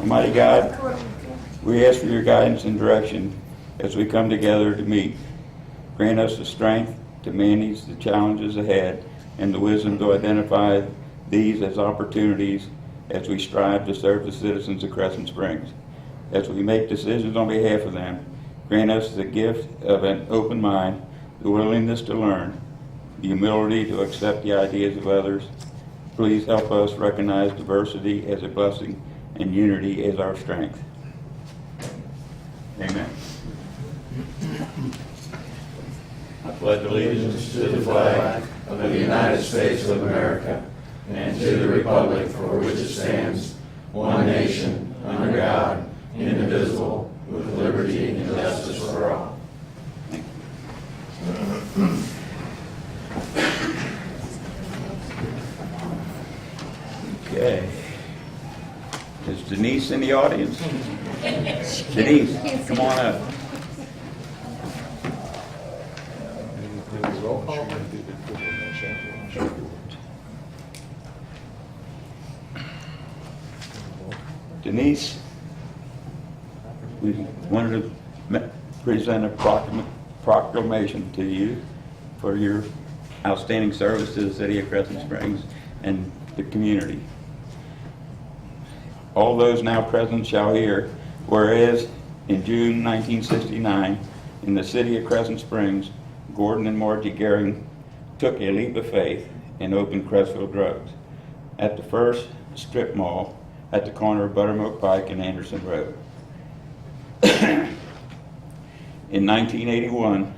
Almighty God, we ask for your guidance and direction as we come together to meet. Grant us the strength to manage the challenges ahead and the wisdom to identify these as opportunities as we strive to serve the citizens of Crescent Springs. As we make decisions on behalf of them, grant us the gift of an open mind, the willingness to learn, the humility to accept the ideas of others. Please help us recognize diversity as a blessing and unity as our strength. Amen. I pledge allegiance to the flag of the United States of America and to the republic for which it stands, one nation, under God, indivisible, with liberty and justice for all. Okay. Is Denise in the audience? Denise, come on up. Denise, we wanted to present a proclamation to you for your outstanding service to the city of Crescent Springs and the community. All those now present shall hear, whereas in June 1969, in the city of Crescent Springs, Gordon and Margie Gehring took a leap of faith and opened Crestville Drugs at the first strip mall at the corner of Buttermilk Pike and Anderson Road. In 1981,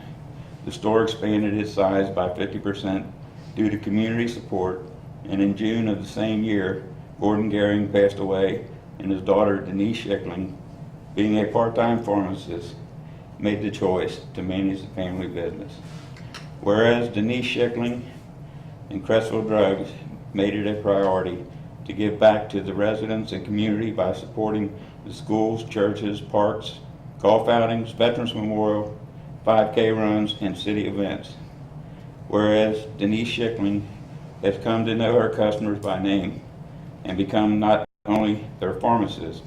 the store expanded its size by 50% due to community support, and in June of the same year, Gordon Gehring passed away, and his daughter Denise Schickling, being a part-time pharmacist, made the choice to manage the family business. Whereas Denise Schickling and Crestville Drugs made it a priority to give back to the residents and community by supporting the schools, churches, parks, golf outings, Veterans Memorial, 5K runs, and city events. Whereas Denise Schickling has come to know her customers by name and become not only their pharmacist,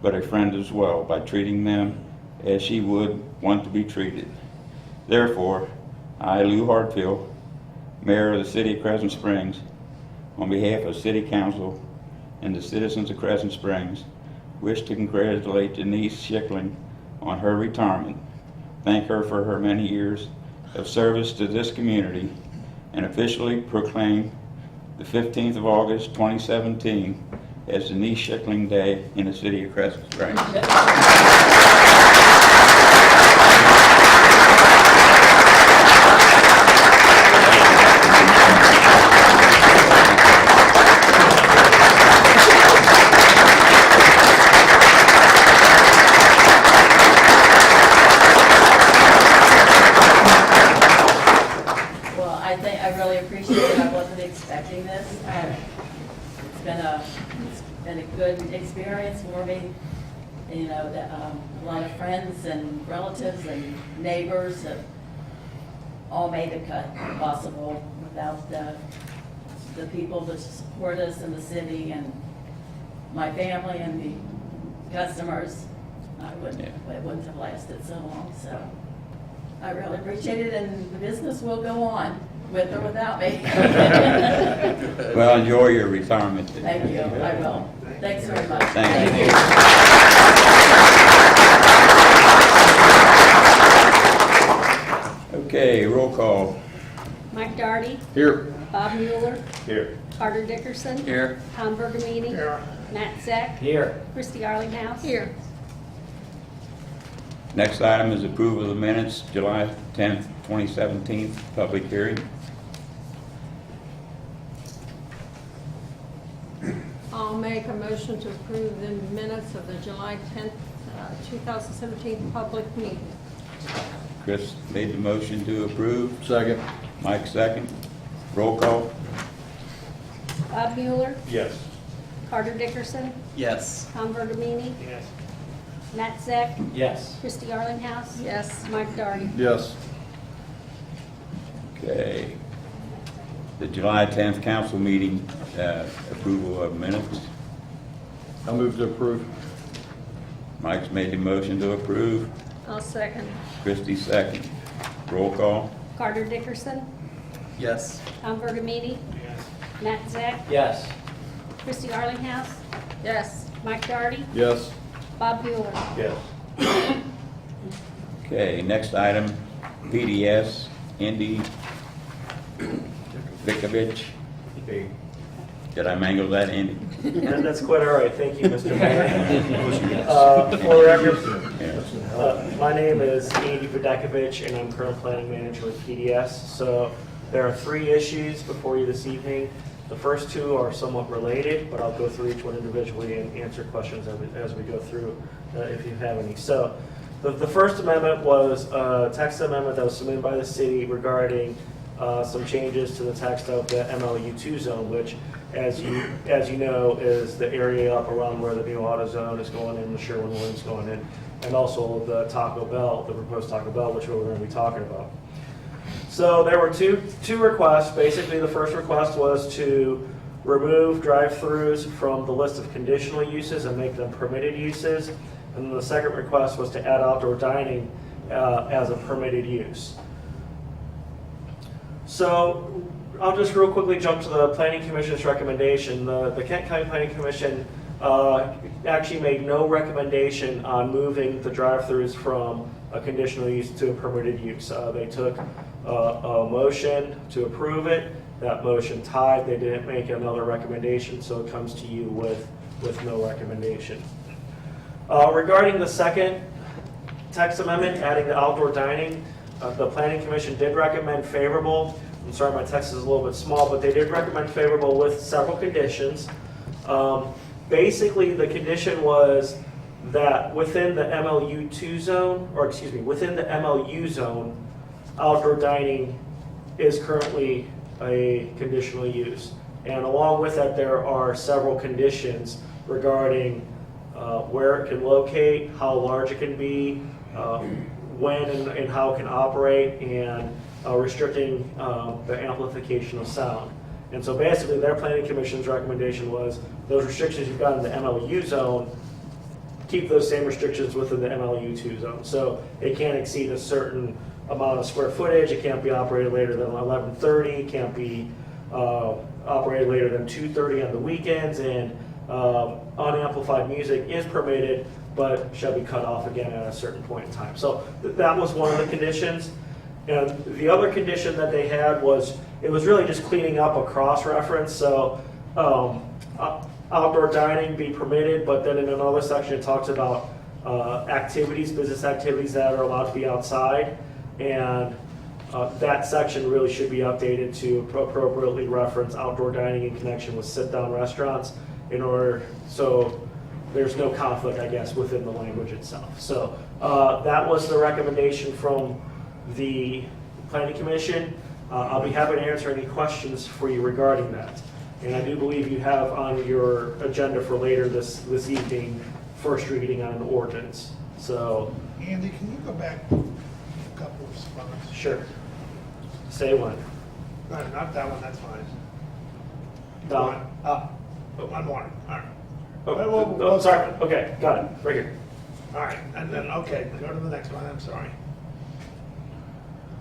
but a friend as well by treating them as she would want to be treated. Therefore, I, Lou Hartfield, Mayor of the City of Crescent Springs, on behalf of City Council and the citizens of Crescent Springs, wish to congratulate Denise Schickling on her retirement, thank her for her many years of service to this community, and officially proclaim the 15th of August 2017 as Denise Schickling Day in the City of Crescent Springs. I really appreciate it. I wasn't expecting this. It's been a good experience for me. You know, a lot of friends and relatives and neighbors have all made the cut possible. Without the people that support us in the city and my family and the customers, it wouldn't have lasted so long. So I really appreciate it, and the business will go on, with or without me. Well, enjoy your retirement. Thank you. I will. Thanks very much. Thank you. Okay, roll call. Mike Daugherty. Here. Bob Mueller. Here. Carter Dickerson. Here. Tom Bergamini. Here. Matt Zeck. Here. Christy Arlinghouse. Here. Next item is approval of the minutes, July 10th, 2017, public hearing. I'll make a motion to approve the minutes of the July 10th, 2017 public meeting. Chris made the motion to approve. Second. Mike second. Roll call. Bob Mueller. Yes. Carter Dickerson. Yes. Tom Bergamini. Yes. Matt Zeck. Yes. Christy Arlinghouse. Yes. Mike Daugherty. Yes. Okay. The July 10th council meeting, approval of minutes. I move to approve. Mike's made the motion to approve. I'll second. Christie second. Roll call. Carter Dickerson, Yes. Tom Bergamini, Matt Zek, Yes. Christie Arlinghouse, Yes. Mike Doherty, Yes. Bob Bueller. Yes. Okay, next item, PDS, Indy Vikovich. Did I mangle that, Andy? That's quite all right. Thank you, Mr. Mayor. For record, my name is Andy Vidakovich, and I'm current planning manager with PDS. So there are 3 issues before you this evening. The first 2 are somewhat related, but I'll go through each one individually and answer questions as we go through if you have any. So the first amendment was a text amendment that was submitted by the city regarding some changes to the text of the MLU2 zone, which, as you know, is the area up around where the new auto zone is going in, the Sherwin-Williams going in, and also the Taco Bell, the proposed Taco Bell, which we're going to be talking about. So there were two requests. Basically, the first request was to remove drive-throughs from the list of conditional uses and make them permitted uses. And then the second request was to add outdoor dining as a permitted use. So I'll just real quickly jump to the Planning Commission's recommendation. The Kent County Planning Commission actually made no recommendation on moving the drive-throughs from a conditional use to a permitted use. They took a motion to approve it. That motion tied. They didn't make another recommendation, so it comes to you with no recommendation. Regarding the second text amendment, adding the outdoor dining, the Planning Commission did recommend favorable. I'm sorry, my text is a little bit small, but they did recommend favorable with several conditions. Basically, the condition was that within the MLU2 zone, or excuse me, within the MLU zone, outdoor dining is currently a conditional use. And along with that, there are several conditions regarding where it can locate, how large it can be, when and how it can operate, and restricting the amplification of sound. And so basically their Planning Commission's recommendation was those restrictions you've got in the MLU zone, keep those same restrictions within the MLU2 zone. So it can't exceed a certain amount of square footage, it can't be operated later than 11:30, it can't be operated later than 2:30 on the weekends, and unamplified music is permitted, but shall be cut off again at a certain point in time. So that was one of the conditions. And the other condition that they had was, it was really just cleaning up a cross-reference. So outdoor dining be permitted, but then in another section it talks about activities, business activities that are allowed to be outside. And that section really should be updated to appropriately reference outdoor dining in connection with sit-down restaurants, in order so there's no conflict, I guess, within the language itself. So that was the recommendation from the Planning Commission. I'll be happy to answer any questions for you regarding that. And I do believe you have on your agenda for later this evening, first reading on an ordinance. So, Andy, can you go back a couple of spots? sure. Say one. No, not that one, that's fine. Down. One. Up. One more, all right. Oh, Well, oh, sorry. Okay, got it. Right here. All right, and then, okay, go to the next one, I'm sorry.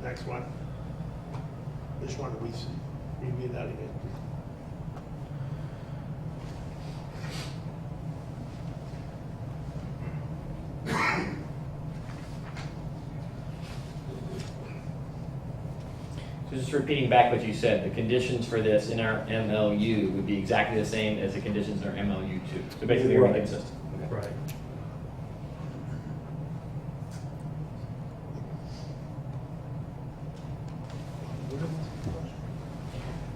Next one. Which one do we see? Review that again. So just repeating back what you said, the conditions for this in our MLU would be exactly the same as the conditions in our MLU2. So basically, they're Right. consistent. Okay.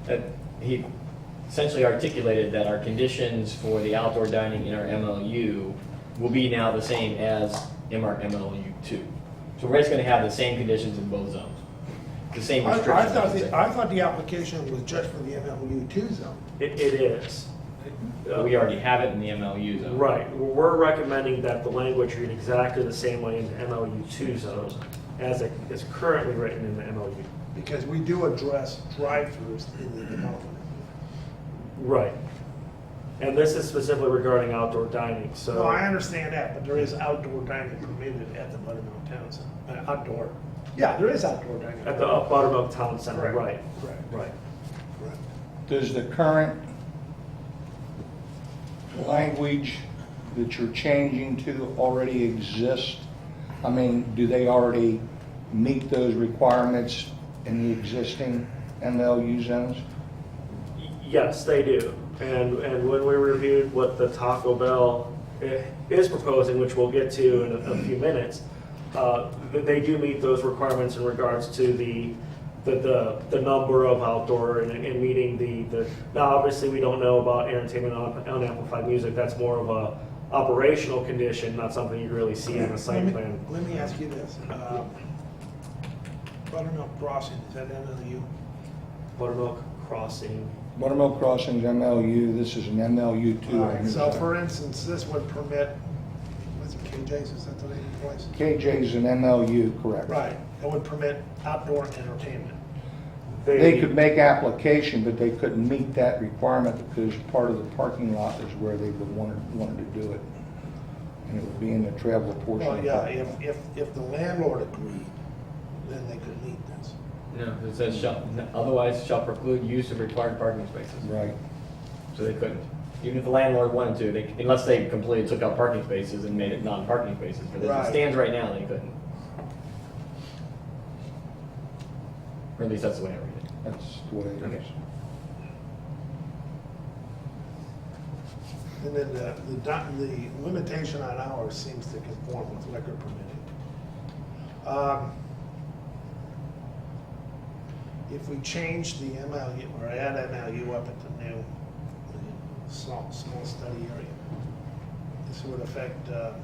Right. He essentially articulated that our conditions for the outdoor dining in our MLU will be now the same as in our MLU2. So we're just going to have the same conditions in both zones. The same I restrictions. I would say. thought the application was just for the MLU2 zone. It is. We already have it in the MLU zone. Right. We're recommending that the language read exactly the same way in the MLU2 zone as it is currently written in the MLU. Because we do address drive-throughs in the development. Right. And this is specifically regarding outdoor dining, so. No, I understand that, but there is outdoor dining permitted at the Buttermilk Town Center. Outdoor. Yeah, there is outdoor dining. At the Buttermilk Town Center, Correct. right, Correct. right. Correct. Does the current language that you're changing to already exist? I mean, do they already meet those requirements in the existing MLU zones? Yes, they do. And when we reviewed what the Taco Bell is proposing, which we'll get to in a few minutes, they do meet those requirements in regards to the number of outdoor and meeting the, now obviously we don't know about entertainment on unamplified music. That's more of a operational condition, not something you really see on the site plan. Let me ask you this. Buttermilk Crossing, is that MLU? Buttermilk Crossing. Buttermilk Crossing's MLU, this is an MLU2. All right, so for instance, this would permit, what's it, KJ's, is that the name of the place? KJ's an MLU, correct? Right, it would permit outdoor entertainment. They could make application, but they couldn't meet that requirement because part of the parking lot is where they would wanted to do it. And it would be in the travel portion. Well, of yeah, that. if the landlord agreed, then they could meet this. No, it says otherwise shall preclude use of required parking spaces. Right. So they couldn't. Even if the landlord wanted to, unless they completely took out parking spaces and made it non-parking spaces. But as Right. it stands right now, they couldn't. Or at least that's the way I read it. That's the way it Okay. is. And then the limitation on hours seems to conform with liquor permitted. If we change the MLU, or add MLU up at the new small study area, this would affect the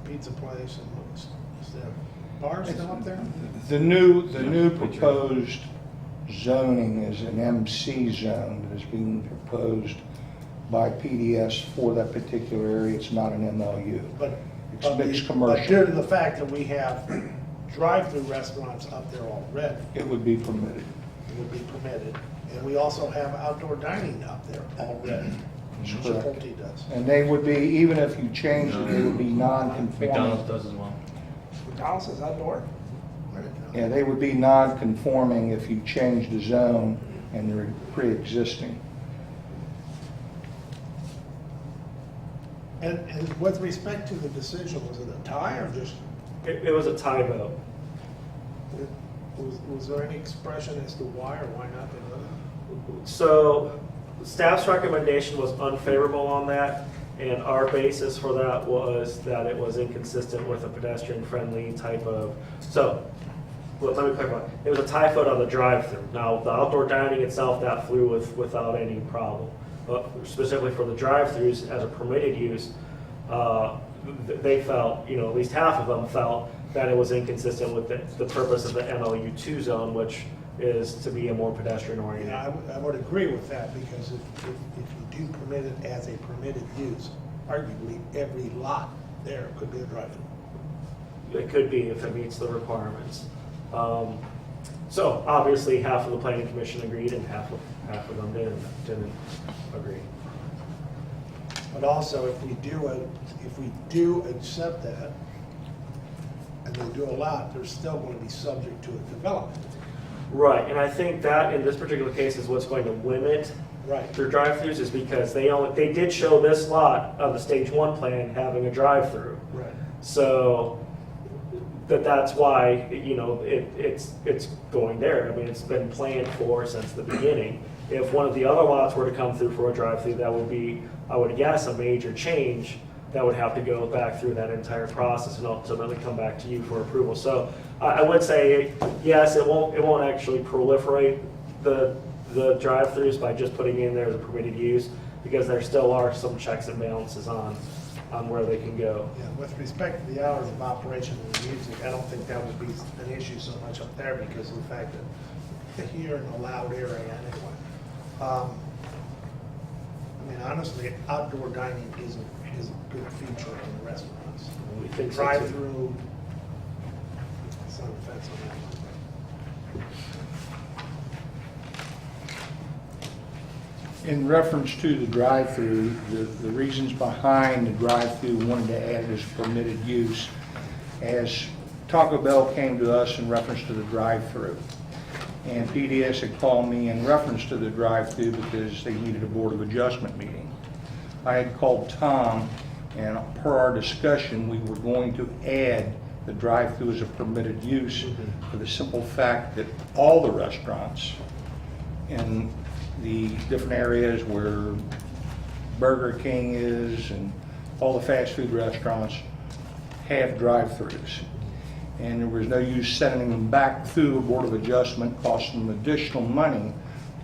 pizza place and is there bars still up there? The new proposed zoning is an MC zone that is being proposed by PDS for that particular area. It's not an MLU. But It's mixed But commercial. due to the fact that we have drive-through restaurants up there already, It would be permitted. it would be permitted. And we also have outdoor dining up there already. That's correct. Chipotle does. And they would be, even if you changed it, they would be non-conforming. McDonald's does as well. McDonald's is outdoor? I didn't know. Yeah, they would be non-conforming if you changed the zone and they're pre-existing. And with respect to the decision, was it a tie or just, It was a tie vote. was there any expression as to why or why not they voted? So staff's recommendation was unfavorable on that, and our basis for that was that it was inconsistent with a pedestrian-friendly type of, so, let me clarify. It was a tie vote on the drive-through. Now, the outdoor dining itself, that flew without any problem. But specifically for the drive-throughs as a permitted use, they felt, at least half of them felt that it was inconsistent with the purpose of the MLU2 zone, which is to be a more pedestrian-oriented. Yeah, I would agree with that, because if you do permit it as a permitted use, arguably every lot there could be a drive-through. It could be if it meets the requirements. So obviously, half of the planning commission agreed and half of them didn't agree. But also, if we do accept that, and they do allow it, they're still going to be subject to a development. Right, and I think that in this particular case is what's going to limit Right. their drive-throughs, is because they did show this lot on the stage 1 plan having a drive-through. Right. So that's why, it's going there. I mean, it's been planned for since the beginning. If one of the other lots were to come through for a drive-through, that would be, I would guess, a major change that would have to go back through that entire process and ultimately come back to you for approval. So I would say, yes, it won't actually proliferate the drive-throughs by just putting in there as a permitted use, because there still are some checks and balances on where they can go. Yeah, with respect to the hours of operation of the music, I don't think that would be an issue so much up there because of the fact that here in a loud area anyway. I mean, honestly, outdoor dining is a good feature in the restaurants. We think so, too. Drive-through, it's not a offense on that one. In reference to the drive-through, the reasons behind the drive-through wanting to add it as permitted use, as Taco Bell came to us in reference to the drive-through. And PDS had called me in reference to the drive-through because they needed a Board of Adjustment meeting. I had called Tom, and per our discussion, we were going to add the drive-through as a permitted use for the simple fact that all the restaurants in the different areas where Burger King is and all the fast food restaurants have drive-throughs. And there was no use sending them back through a Board of Adjustment, costing them additional money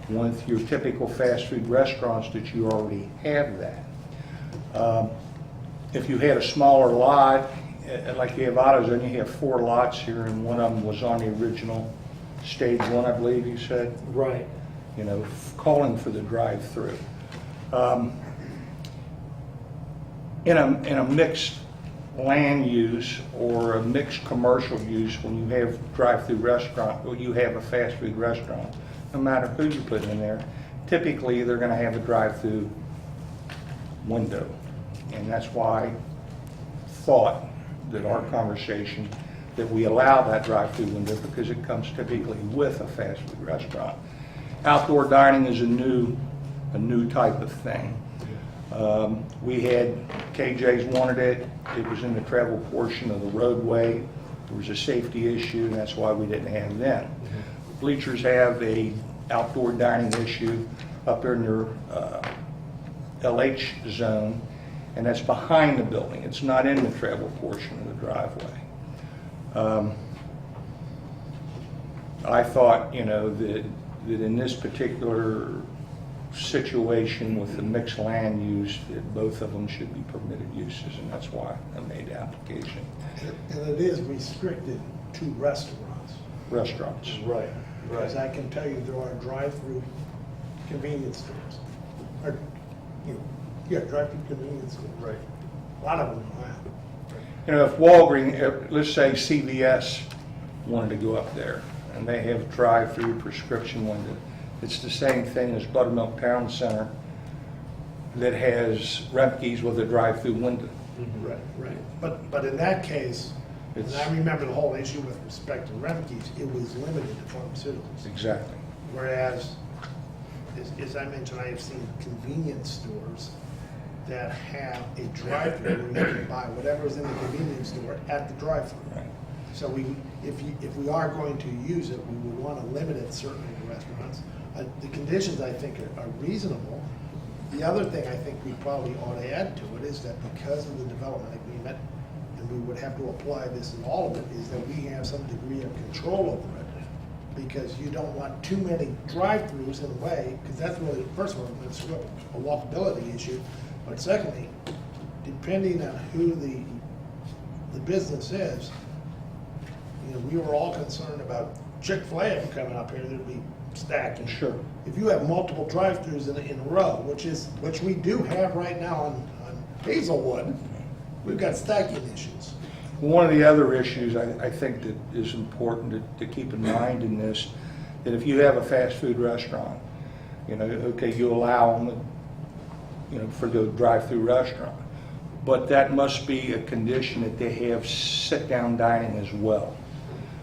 with your typical fast food restaurants that you already have that. If you had a smaller lot, like you have AutoZone, you have 4 lots here, and one of them was on the original stage 1, I believe you said. Right. You know, calling for the drive-through. In a mixed land use or a mixed commercial use, when you have drive-through restaurant, or you have a fast food restaurant, no matter who you put in there, typically they're going to have a drive-through window. And that's why I thought that our conversation, that we allow that drive-through window because it comes typically with a fast food restaurant. Outdoor dining is a new type of thing. We had, KJ's wanted it, it was in the travel portion of the roadway. There was a safety issue, and that's why we didn't have them. Bleachers have a outdoor dining issue up there in their LH zone, and that's behind the building. It's not in the travel portion of the driveway. I thought, you know, that in this particular situation with the mixed land use, that both of them should be permitted uses, and that's why I made the application. And it is restricted to restaurants. Restaurants. Right. Because I can tell you there are drive-through convenience stores. Or, you know, yeah, drive-through convenience stores. Right. A lot of them don't have. You know, if Walgreens, let's say CVS wanted to go up there, and they have a drive-through prescription window, it's the same thing as Buttermilk Town Center that has Remke's with a drive-through window. Right, right. But in that case, and It's- I remember the whole issue with respect to Remke's, it was limited to pharmaceuticals. Exactly. Whereas, as I mentioned, I have seen convenience stores that have a drive-through where you can buy whatever's in the convenience store at the drive-through. Right. So if we are going to use it, we would want to limit it certainly to restaurants. The conditions, I think, are reasonable. The other thing I think we probably ought to add to it is that because of the development agreement, and we would have to apply this in all of it, is that we have some degree of control over it. Because you don't want too many drive-throughs in a way, because that's really, first of all, it's a walkability issue. But secondly, depending on who the business is, you know, we were all concerned about Chick-fil-A coming up here, there'd be stacking. Sure. If you have multiple drive-throughs in a row, which we do have right now on Hazelwood, we've got stacking issues. One of the other issues I think that is important to keep in mind in this, that if you have a fast food restaurant, you know, okay, you allow them, you know, for the drive-through restaurant, but that must be a condition that they have sit-down dining as well.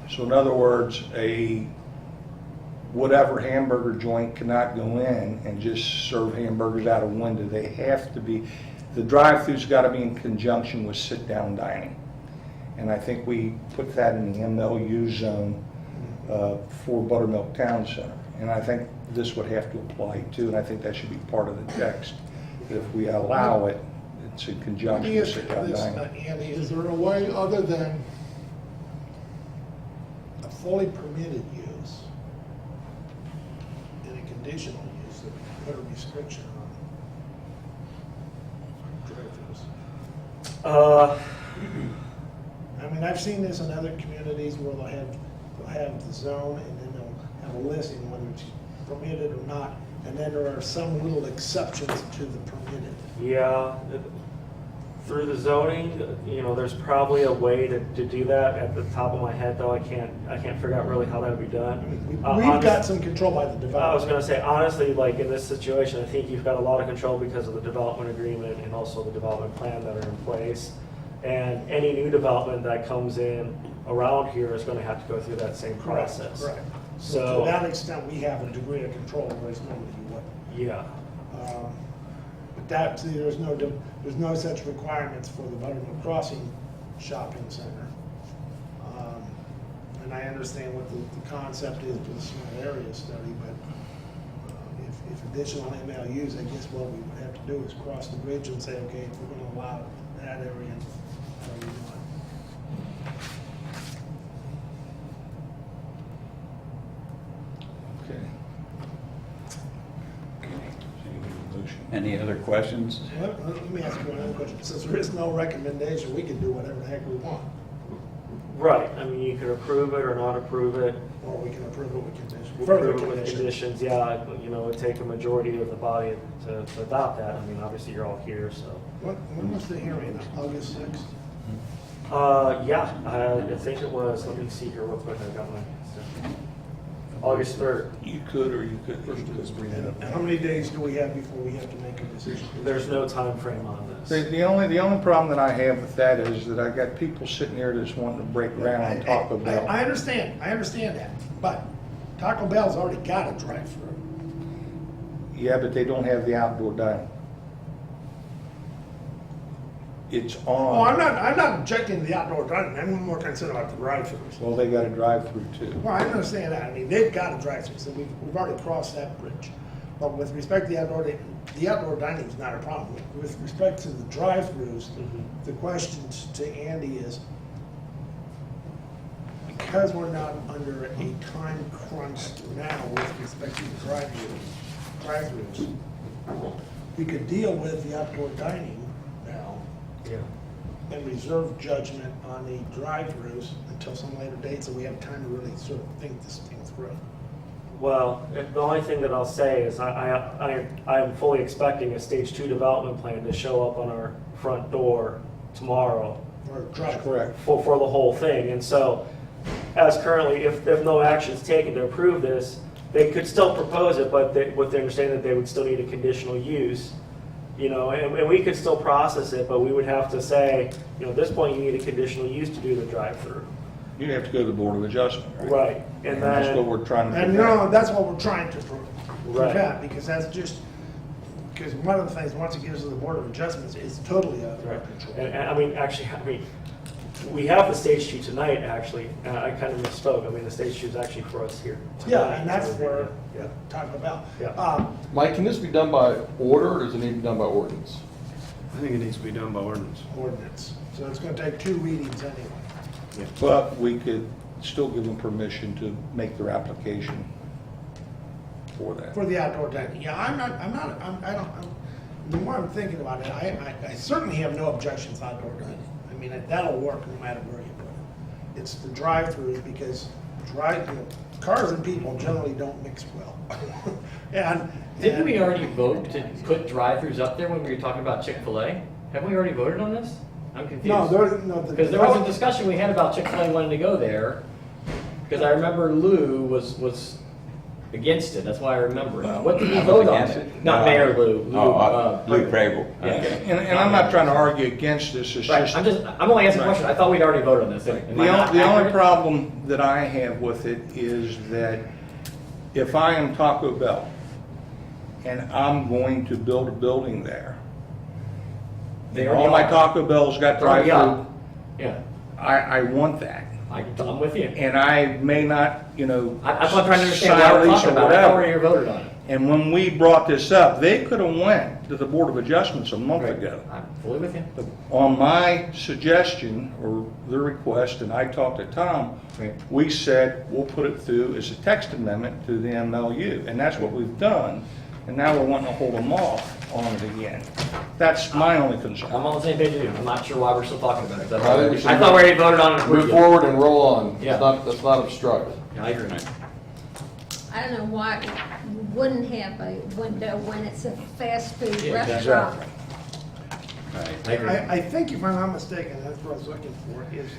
So in other words, whatever hamburger joint cannot go in and just serve hamburgers out of window. They have to be, the drive-through's got to be in conjunction with sit-down dining. And I think we put that in the MLU zone for Buttermilk Town Center. And I think this would have to apply too, and I think that should be part of the text. That if we allow it, it's in conjunction with sit-down dining. Andy, is there a way other than a fully permitted use and a conditional use that we can put a restriction on drive-throughs? I mean, I've seen this in other communities where they'll have the zone and then they'll have a listing whether it's permitted or not, and then there are some little exceptions to the permitted. Yeah. Through the zoning, there's probably a way to do that. At the top of my head, though, I can't figure out really how that would be done. We've got some control by the I was developer. gonna say, honestly, like in this situation, I think you've got a lot of control because of the development agreement and also the development plan that are in place. And any new development that comes in around here is gonna have to go through that same process. Correct. So- To that extent, we have a degree of control, whereas normally you wouldn't. Yeah, But that, see, there's no such requirements for the Buttermilk Crossing Shopping Center. And I understand what the concept is for the small area study, but if additional MLUs, I guess what we would have to do is cross the bridge and say, okay, if we're gonna allow that area, how do we want? Okay. Any other questions? Let me ask you another question. Since there is no recommendation, we can do whatever the heck we want. right. I mean, you could approve it or not approve it. Or we can approve it with conditions. Further Approve it with conditions. conditions, yeah, it would take a majority of the body to adopt that. I mean, obviously, you're all here, so. When was the hearing? August 6th? Yeah, I think it was, let me see here real quick, I got my, August 3rd. You could or you couldn't. And how many days do we have before we have to make a decision? There's no time frame on this. The only problem that I have with that is that I got people sitting there that's wanting to break ground on Taco Bell. I understand that, but Taco Bell's already got a drive-through. Yeah, but they don't have the outdoor dining. It's Oh, on, I'm not objecting to the outdoor dining, I'm more concerned about the drive-throughs. well, they got a drive-through too. Well, I understand that, I mean, they've got a drive-through, so we've already crossed that bridge. But with respect to the outdoor dining is not a problem. With respect to the drive-throughs, the question to Andy is, because we're not under a time crunch now with respect to the drive-throughs, we could deal with the outdoor dining now Yeah. and reserve judgment on the drive-throughs until some later date, so we have time to really sort of think this thing through. Well, the only thing that I'll say is I am fully expecting a stage 2 development plan to show up on our front door tomorrow Or drive. Correct. for the whole thing. And so, as currently, if no action is taken to approve this, they could still propose it, but with the understanding that they would still need a conditional use. And we could still process it, but we would have to say, at this point, you need a conditional use to do the drive-through. You'd have to go to the Board of Adjustment, right? Right. And that's what we're trying to And prevent. no, that's what we're trying to Right. prevent, because that's just, because one of the things, once it gives to the Board of Adjustments, it's totally out of our control. And I mean, we have the stage 2 tonight, actually. I kind of misspoke. I mean, the stage 2 is actually for us here. Yeah, tonight. and that's where, Yeah. Taco Bell. Yeah. Mike, can this be done by order, or does it need to be done by ordinance? I think it needs to be done by ordinance. Ordinance. So it's gonna take 2 readings anyway. But we could still give them permission to make their application for that. For the outdoor dining, yeah, the more I'm thinking about it, I certainly have no objections to outdoor dining. I mean, that'll work no matter where you put it. It's the drive-throughs, because cars and people generally don't mix well. Didn't we already vote to put drive-throughs up there when we were talking about Chick-fil-A? Haven't we already voted on this? I'm confused. No, no. Because there was a discussion we had about Chick-fil-A wanting to go there, because I remember Lou was against it, that's why I remember it. What did we I was vote on? against it. Not Mayor Lou. Lou Crable. Yeah. And I'm not trying to argue against this, it's Right, just. I'm only asking a question, I thought we'd already voted on this. Am I not The only accurate? problem that I have with it is that if I am Taco Bell and I'm going to build a building there, They and all already my are. Taco Bell's got They're already drive-through, up. Yeah, I want that. I'm with you. And I may not, That's what I'm trying to understand why we're salaries talking or about it. I thought we whatever. already voted on it. And when we brought this up, they could have went to the Board of Adjustments a month ago. I'm fully with you. But on my suggestion or the request, and I talked to Tom, Right. we said we'll put it through as a text amendment to the MLU. And that's what we've done. And now we're wanting to hold them off on it again. That's my only concern. I'm on the same page as you. I'm not sure why we're still talking about it. I think we should I thought we already voted on it. Move forward and roll on. Yeah. Let's not obstruct. Yeah, I agree. I don't know why we wouldn't have a window when it's a fast food Yeah, restaurant. Right. I agree. I think if I'm not mistaken, that's what I was looking for, is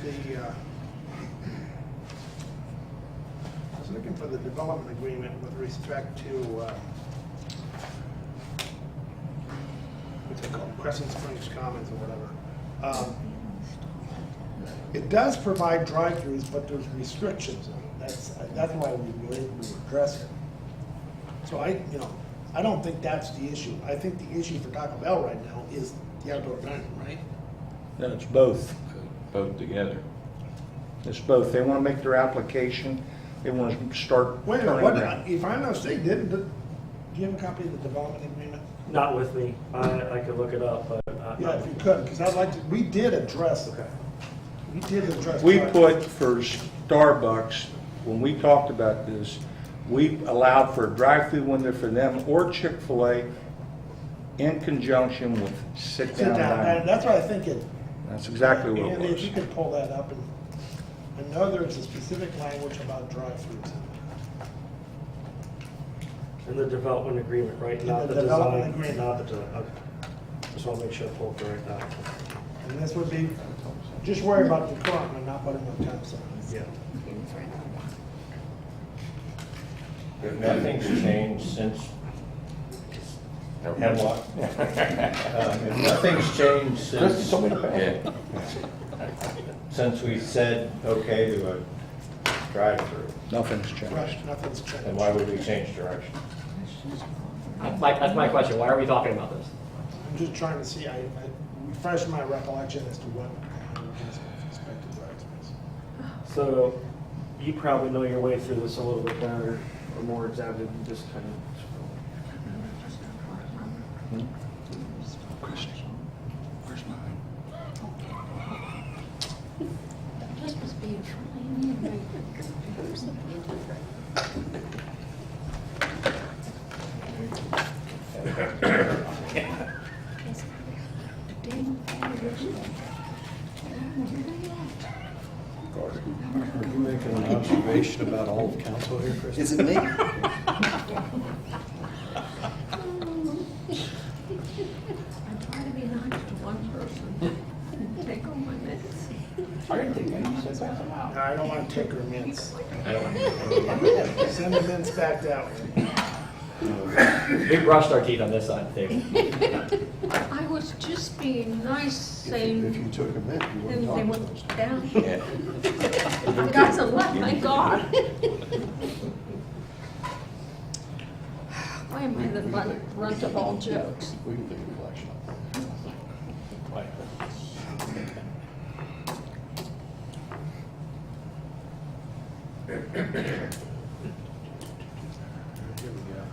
I was looking for the development agreement with respect to, what's it called, Crescent Springs Commons or whatever. It does provide drive-throughs, but there's restrictions on it. That's why we were able to address it. So I don't think that's the issue. I think the issue for Taco Bell right now is the outdoor dining, right? No, it's both. Both together. It's both. They want to make their application, they want to start Wait a turning minute, around. if I'm not mistaken, do you have a copy of the development agreement? Not with me. I could look it up, but. Yeah, if you could, because I'd like to, we did address it. We did address. We drive-throughs. put for Starbucks, when we talked about this, we allowed for a drive-through window for them or Chick-fil-A in conjunction with Sit sit-down down, dining. that's what I think it. That's exactly what And it if you was. could pull that up, and I know there's a specific language about drive-throughs. In the development agreement, right? In Not the the development design, agreement. not the design. Okay. Just want to make sure I pull up the right document. And this would be, just worry about the current one, not putting no time signs. Yeah. If nothing's changed since Hemlock. If nothing's changed Chris, told me to pay. since we said okay to a drive-through, Nothing's Right, changed. nothing's changed. then why would we change direction? That's my question. Why are we talking about this? I'm just trying to see, I refresh my recollection as to what is expected drive-throughs. So you probably know your way through this a little bit better or more exactly than just kind of. Where's mine? This was being fine. Are you making an observation about all of council here, Chris? Is it me? I'm trying to be nice to one person. Take all my minutes. I didn't think that. You said pass them out. No, I don't want to take her mints. I don't Send the mints back that way. We brushed our teeth on this side of the table. I was just being nice, If saying, you took a minute, you and they wouldn't talk to us. went down. Yeah. I got some left, thank God. Why am I the brunt of all jokes? We can take a collection. Here we go.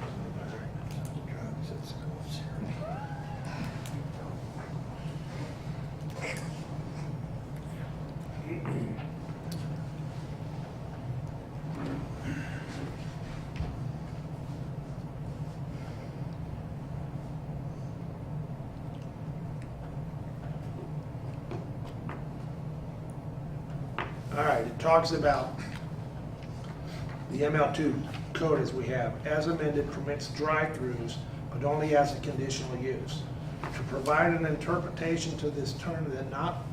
All right, it talks about the ML2 code as we have, as amended permits drive-throughs, but only as a conditional use. To provide an interpretation to this term that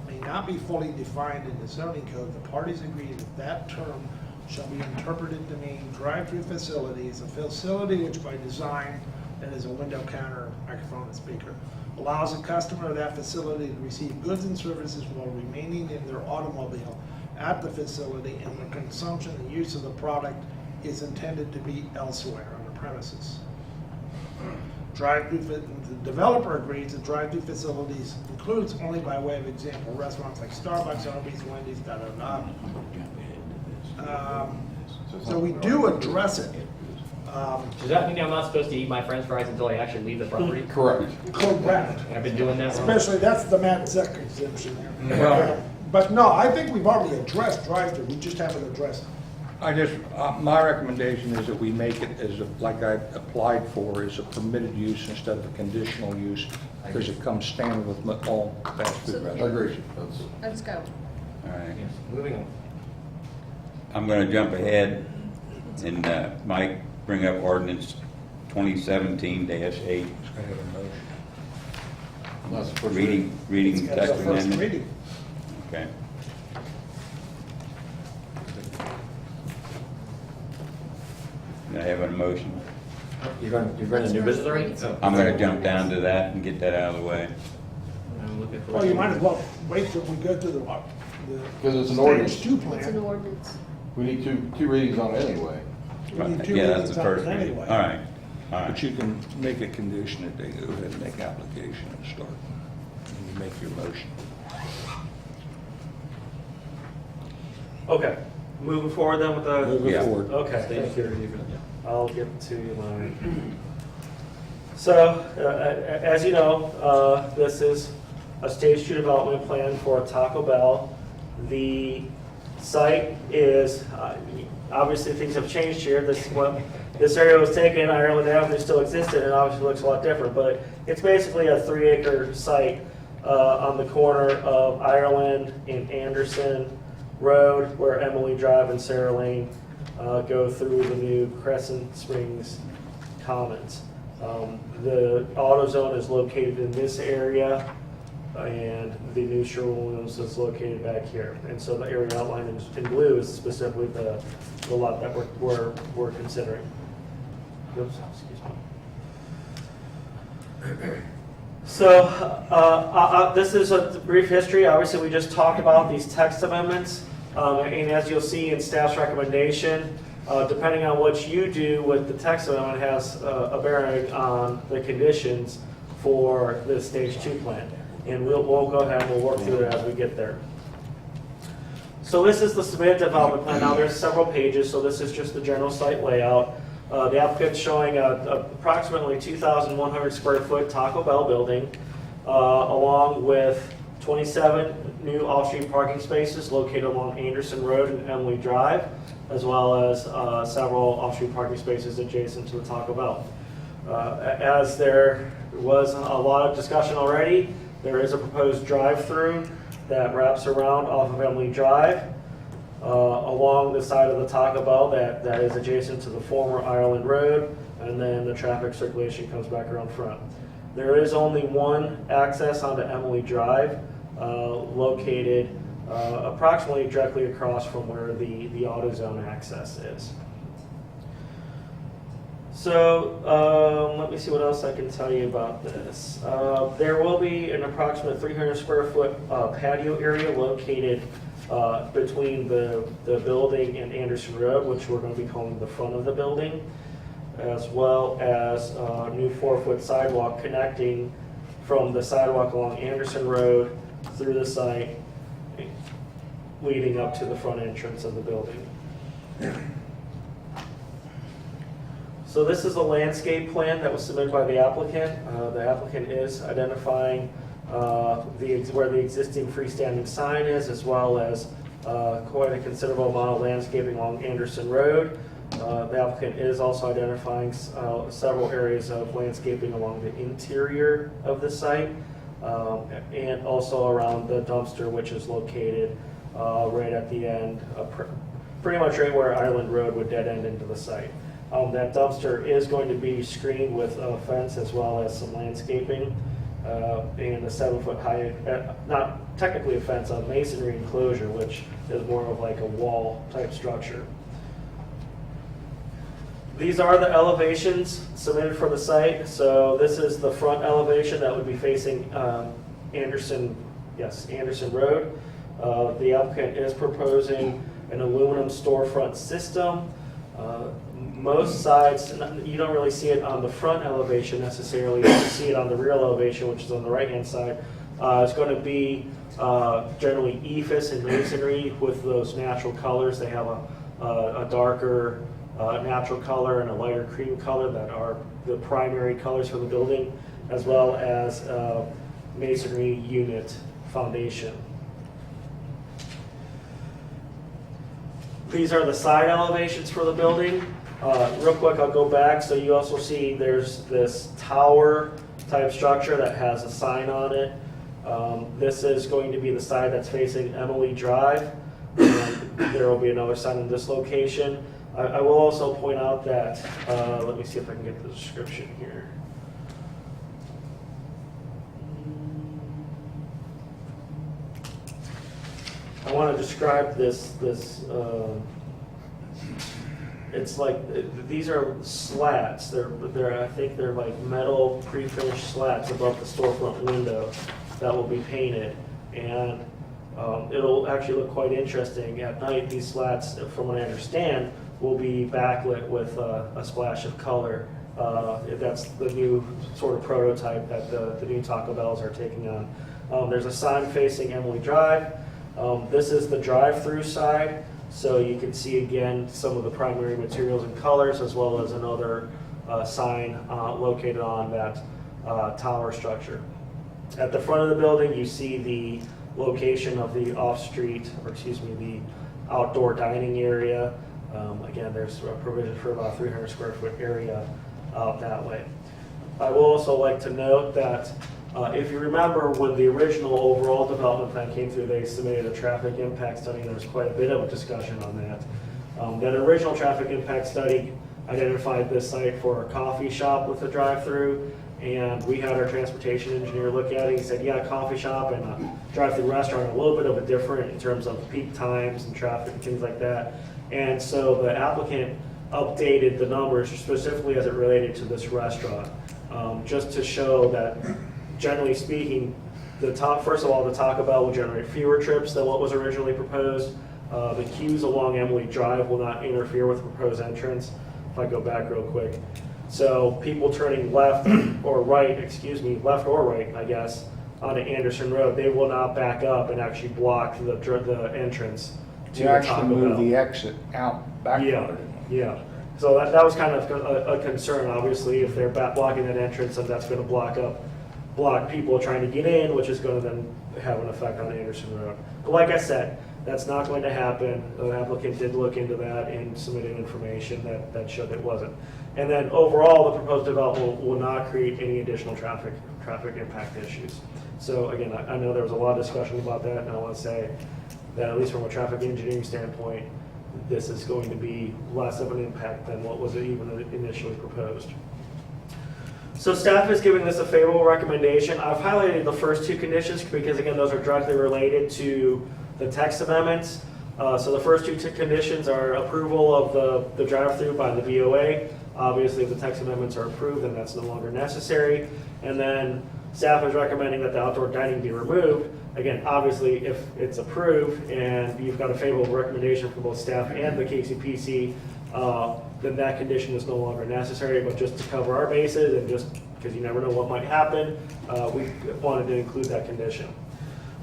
may not be fully defined in the zoning code, the parties agree that that term shall be interpreted to mean drive-through facility is a facility which by design, that is a window, counter, microphone, and speaker, allows a customer of that facility to receive goods and services while remaining in their automobile at the facility, and the consumption and use of the product is intended to be elsewhere on the premises. The developer agrees that drive-through facilities includes only by way of example restaurants like Starbucks, Arby's, Wendy's, So we do address it. Does that mean I'm not supposed to eat my french fries until I actually leave the property? Correct. Correct. I've been doing that wrong. Especially, that's the Matt Zeck exemption there. Well- But no, I think we've already addressed drive-through, we just haven't addressed it. I just, my recommendation is that we make it as, like I applied for, is a permitted use instead of a conditional use, because it comes standard with all fast food I restaurants. agree. That's- Let's go. All right. Yes, moving on. I'm going to jump ahead and Mike bring up ordinance 2017-8. I have a motion. That's the first reading That's text the first amendment? reading. Okay. Do I have a motion? You're going to new business already? Oh. I'm gonna jump down to that and get that out of the way. I'm looking for. Well, you might as well wait till we go through the 'Cause it's an ordinance. Stage 2 It's an plan. ordinance. We need two readings on it anyway. We need 2 Yeah, that's readings the on it first reading. anyway. All right, all right. But you can make a condition that they go ahead and make application and start, and you make your motion. Okay, moving forward then with the. Move it Yeah. forward. Okay, Stage thank you. security, yeah. I'll get to mine. So, as you know, this is a stage 2 development plan for Taco Bell. The site is, obviously things have changed here. This area was taken, Ireland Avenue still existed, and obviously looks a lot different, but it's basically a 3-acre site on the corner of Ireland and Anderson Road, where Emily Drive and Sarah Lane go through the new Crescent Springs Commons. The AutoZone is located in this area, and the new Sherwin-Williams is located back here. And so the area outlined in blue is specifically the lot that we're considering. Oops, excuse me. So this is a brief history. Obviously, we just talked about these text amendments. And as you'll see in staff's recommendation, depending on what you do with the text amendment has a bearing on the conditions for the stage 2 plan. And we'll go ahead and we'll work through it as we get there. So this is the submitted development plan. Now there's several pages, so this is just the general site layout. The applicant's showing approximately 2,100 square foot Taco Bell building, along with 27 new off-street parking spaces located along Anderson Road and Emily Drive, as well as several off-street parking spaces adjacent to the Taco Bell. As there was a lot of discussion already, there is a proposed drive-through that wraps around off of Emily Drive along the side of the Taco Bell that is adjacent to the former Ireland Road, and then the traffic circulation comes back around front. There is only one access onto Emily Drive, located approximately directly across from where the AutoZone access is. So let me see what else I can tell you about this. There will be an approximate 300 square foot patio area located between the building and Anderson Road, which we're going to be calling the front of the building, as well as a new 4-foot sidewalk connecting from the sidewalk along Anderson Road through the site, leading up to the front entrance of the building. So this is a landscape plan that was submitted by the applicant. The applicant is identifying where the existing freestanding sign is, as well as quite a considerable amount of landscaping along Anderson Road. The applicant is also identifying several areas of landscaping along the interior of the site, and also around the dumpster, which is located right at the end, pretty much right where Ireland Road would dead end into the site. That dumpster is going to be screened with a fence as well as some landscaping, and a 7-foot high, not technically a fence, a masonry enclosure, which is more of like a wall type structure. These are the elevations submitted for the site. So this is the front elevation that would be facing Anderson Road. The applicant is proposing an aluminum storefront system. Most sides, you don't really see it on the front elevation necessarily. You see it on the rear elevation, which is on the right-hand side. It's going to be generally ephes and masonry with those natural colors. They have a darker natural color and a lighter cream color that are the primary colors for the building, as well as masonry unit foundation. These are the side elevations for the building. Real quick, I'll go back. So you also see there's this tower type structure that has a sign on it. This is going to be the side that's facing Emily Drive. And there will be another sign in this location. I will also point out that, let me see if I can get the description here. I want to describe this, it's like, these are slats. I think they're like metal pre-finished slats above the storefront window that will be painted. And it'll actually look quite interesting. At night, these slats, from what I understand, will be backlit with a splash of color. That's the new sort of prototype that the new Taco Bells are taking on. There's a sign facing Emily Drive. This is the drive-through side, so you can see again some of the primary materials and colors, as well as another sign located on that tower structure. At the front of the building, you see the location of the off-street, or excuse me, the outdoor dining area. Again, there's a provision for about 300 square foot area out that way. I will also like to note that if you remember when the original overall development plan came through, they submitted a traffic impact study, and there was quite a bit of a discussion on that. That original traffic impact study identified this site for a coffee shop with a drive-through, and we had our transportation engineer look at it. He said, yeah, coffee shop and a drive-through restaurant are a little bit of a different in terms of peak times and traffic and things like that. And so the applicant updated the numbers specifically as it related to this restaurant, just to show that, generally speaking, first of all, the Taco Bell will generate fewer trips than what was originally proposed. The queues along Emily Drive will not interfere with the proposed entrance. If I go back real quick. So people turning left or right, left or right, I guess, onto Anderson Road, they will not back up and actually block the entrance to You the actually Taco move Bell. the exit out back. Yeah. So that was kind of a concern, obviously, if they're blocking that entrance, and that's going to block people trying to get in, which is going to then have an effect on Anderson Road. But like I said, that's not going to happen. The applicant did look into that and submitted information that showed it wasn't. And then overall, the proposed development will not create any additional traffic impact issues. So again, I know there was a lot of discussion about that, and I want to say that at least from a traffic engineering standpoint, this is going to be less of an impact than what was even initially proposed. So staff is giving this a favorable recommendation. I've highlighted the first two conditions because, again, those are directly related to the text amendments. So the first two conditions are approval of the drive-through by the BOA. Obviously, if the text amendments are approved, then that's no longer necessary. And then staff is recommending that the outdoor dining be removed. Again, obviously, if it's approved and you've got a favorable recommendation from both staff and the KCPC, then that condition is no longer necessary. But just to cover our bases and just because you never know what might happen, we wanted to include that condition.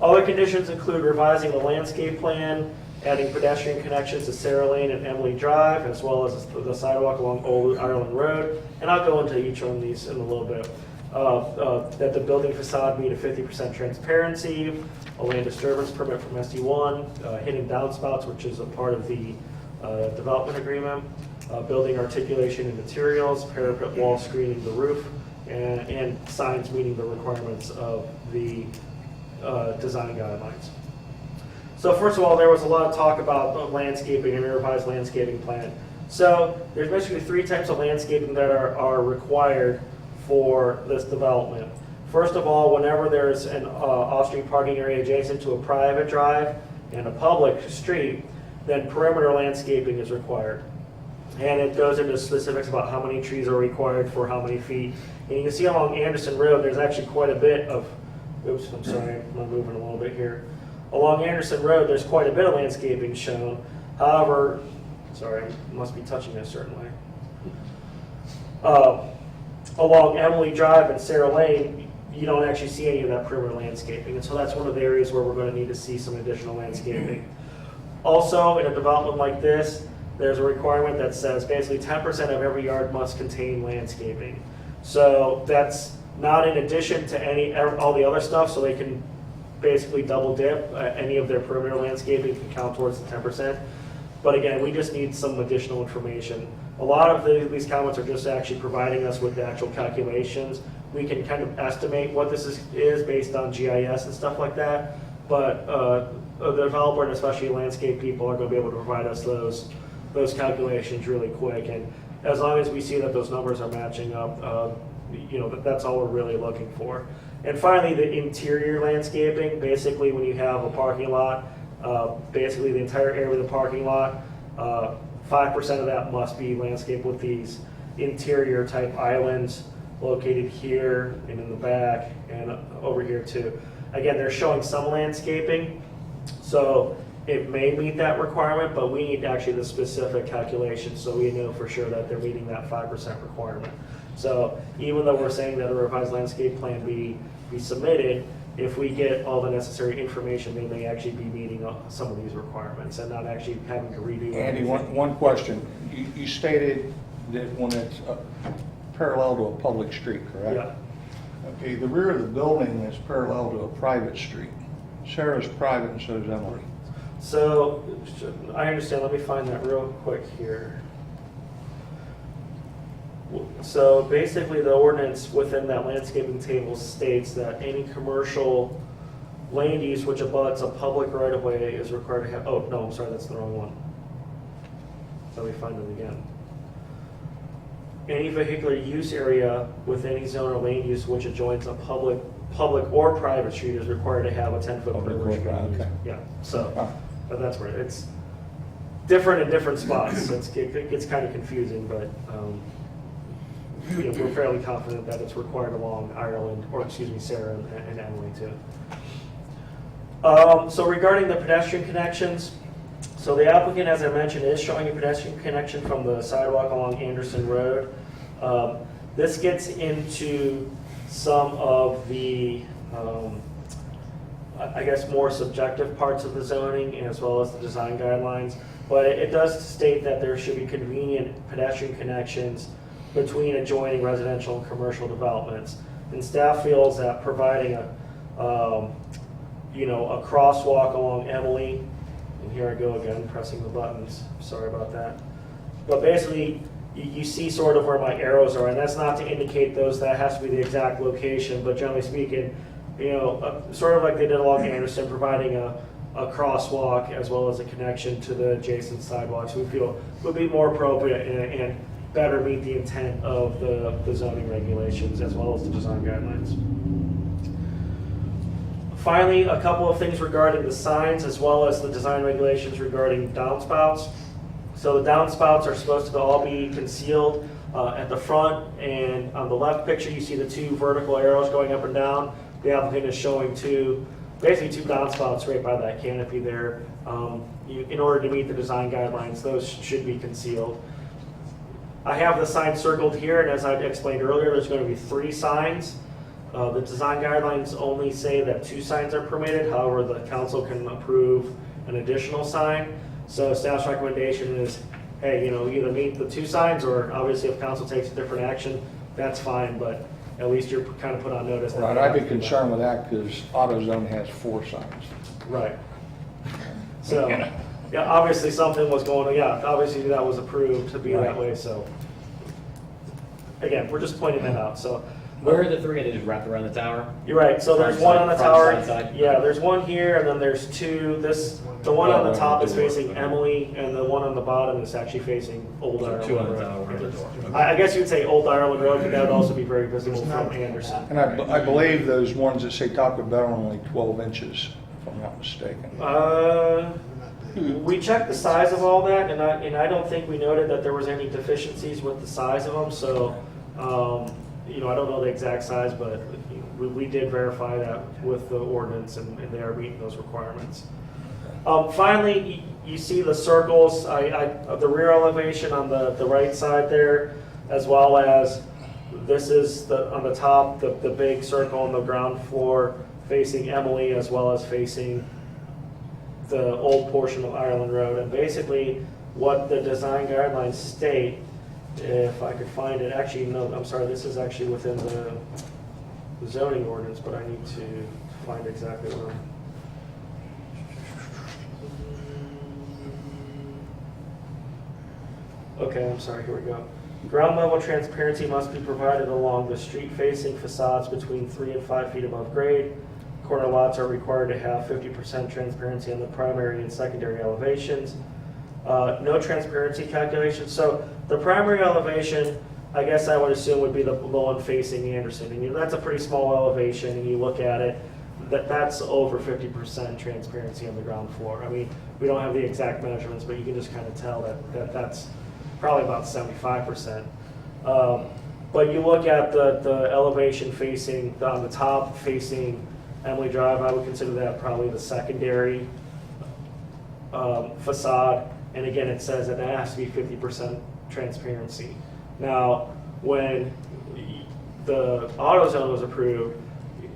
Other conditions include revising the landscape plan, adding pedestrian connections to Sarah Lane and Emily Drive, as well as the sidewalk along Old Ireland Road. And I'll go into each one of these in a little bit. That the building facade meet a 50% transparency, a land disturbance permit from SD1, hidden downspouts, which is a part of the development agreement, building articulation and materials, parapet wall screening the roof, and signs meeting the requirements of the design guidelines. So first of all, there was a lot of talk about landscaping and a revised landscaping plan. So there's basically three types of landscaping that are required for this development. First of all, whenever there's an off-street parking area adjacent to a private drive and a public street, then perimeter landscaping is required. And it goes into specifics about how many trees are required for how many feet. And you can see along Anderson Road, there's actually quite a bit of, oops, I'm sorry, I'm moving a little bit here. Along Anderson Road, there's quite a bit of landscaping shown. However, sorry, I must be touching this certainly. Along Emily Drive and Sarah Lane, you don't actually see any of that perimeter landscaping. And so that's one of the areas where we're going to need to see some additional landscaping. Also, in a development like this, there's a requirement that says basically 10% of every yard must contain landscaping. So that's not in addition to all the other stuff, so they can basically double dip. Any of their perimeter landscaping can count towards the 10%. But again, we just need some additional information. A lot of these comments are just actually providing us with the actual calculations. We can kind of estimate what this is based on GIS and stuff like that. But the developer and especially landscape people are going to be able to provide us those calculations really quick. And as long as we see that those numbers are matching up, that's all we're really looking for. And finally, the interior landscaping. Basically, when you have a parking lot basically the entire area of the parking lot. 5% of that must be landscaped with these interior type islands located here and in the back and over here too. Again, they're showing some landscaping, so it may meet that requirement, but we need actually the specific calculations so we know for sure that they're meeting that 5% requirement. So even though we're saying that a revised landscape plan be submitted, if we get all the necessary information, they may actually be meeting some of these requirements and not actually having to redo. Andy, everything. one question. You stated that when it's parallel to a public street, correct? Yeah. Okay, the rear of the building is parallel to a private street. Sarah's private and so is Emily. So I understand. Let me find that real quick here. So basically, the ordinance within that landscaping table states that any commercial land use which abuts a public right-of-way is required to have, oh, no, I'm sorry, that's the wrong one. Let me find it again. Any vehicular use area with any zone or land use which adjoins a public or private street is required to have a 10-foot Public or perimeter. private, okay. Yeah, so, Ah. but that's where it's different in different spots. It gets kind of confusing, but we're fairly confident that it's required along Ireland, or excuse me, Sarah and Emily too. So regarding the pedestrian connections, so the applicant, as I mentioned, is showing a pedestrian connection from the sidewalk along Anderson Road. This gets into some of the, I guess, more subjective parts of the zoning as well as the design guidelines. But it does state that there should be convenient pedestrian connections between adjoining residential and commercial developments. And staff feels that providing a crosswalk along Emily, and here I go again, pressing the buttons, sorry about that. But basically, you see sort of where my arrows are, and that's not to indicate those, that has to be the exact location, but generally speaking, sort of like they did along Anderson, providing a crosswalk as well as a connection to the adjacent sidewalks, we feel would be more appropriate and better meet the intent of the zoning regulations as well as the design guidelines. Finally, a couple of things regarding the signs as well as the design regulations regarding downspouts. So the downspouts are supposed to all be concealed at the front, and on the left picture you see the two vertical arrows going up and down. The applicant is showing basically two downspouts right by that canopy there. In order to meet the design guidelines, those should be concealed. I have the sign circled here, and as I explained earlier, there's going to be 3 signs. The design guidelines only say that 2 signs are permitted. However, the council can approve an additional sign. So staff's recommendation is, hey, either meet the 2 signs, or obviously if council takes a different action, that's fine, but at least you're kind of put on notice. that Right, they I'd be have to do that. concerned with that because AutoZone has 4 signs. Right. So, yeah, obviously something was going on. Yeah, obviously that was approved to be that Right. way, so. Again, we're just pointing that out, so. Where are the 3? They just wrapped around the tower? You're right, so there's Front one on the side, tower. front side? Yeah, there's one here, and then there's 2. The one on the top is facing Okay. Emily, and the one on the bottom is actually facing Old So Ireland 2 on the Road. tower, 1 on the door. I guess you'd say Old Ireland Road, but that would also be very visible from Anderson. And I believe those ones that say Taco Bell are only 12 inches, if I'm not mistaken. We checked the size of all that, and I don't think we noted that there was any deficiencies with the size of them, so, I don't know the exact size, but we did verify that with the ordinance, and they are meeting those requirements. Finally, you see the circles, of the rear elevation on the right side there, as well as this is on the top, the big circle on the ground floor facing Emily, as well as facing the old portion of Ireland Road. And basically, what the design guidelines state, if I could find it, actually, no, I'm sorry, this is actually within the zoning ordinance, but I need to find exactly where. Okay, I'm sorry, here we go. Ground level transparency must be provided along the street facing facades between 3 and 5 feet above grade. Corner lots are required to have 50% transparency on the primary and secondary elevations. No transparency calculations. So the primary elevation, I guess I would assume would be the one facing Anderson. And that's a pretty small elevation, and you look at it. that's over 50% transparency on the ground floor. I mean, we don't have the exact measurements, but you can just kind of tell that that's probably about 75%. But you look at the elevation facing, on the top facing Emily Drive, I would consider that probably the secondary facade. And again, it says that it has to be 50% transparency. Now, when the AutoZone was approved,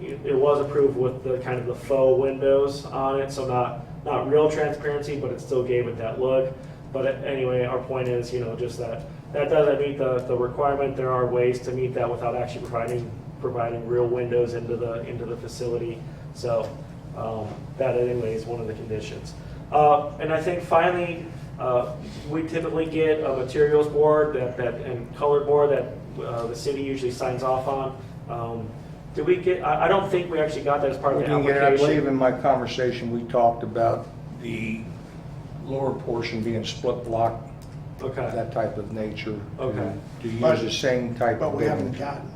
it was approved with the kind of the faux windows on it, so not real transparency, but it still gave it that look. But anyway, our point is, just that doesn't meet the requirement. There are ways to meet that without actually providing real windows into the facility. So that anyway is one of the conditions. And I think finally, we typically get a materials board and color board that the city usually signs off on. Did we get? I don't think we actually got that as part of the application. I believe in my conversation, we talked about the lower portion being split block, Okay. that type of nature. Okay. To But- use the same type But of we haven't building. gotten.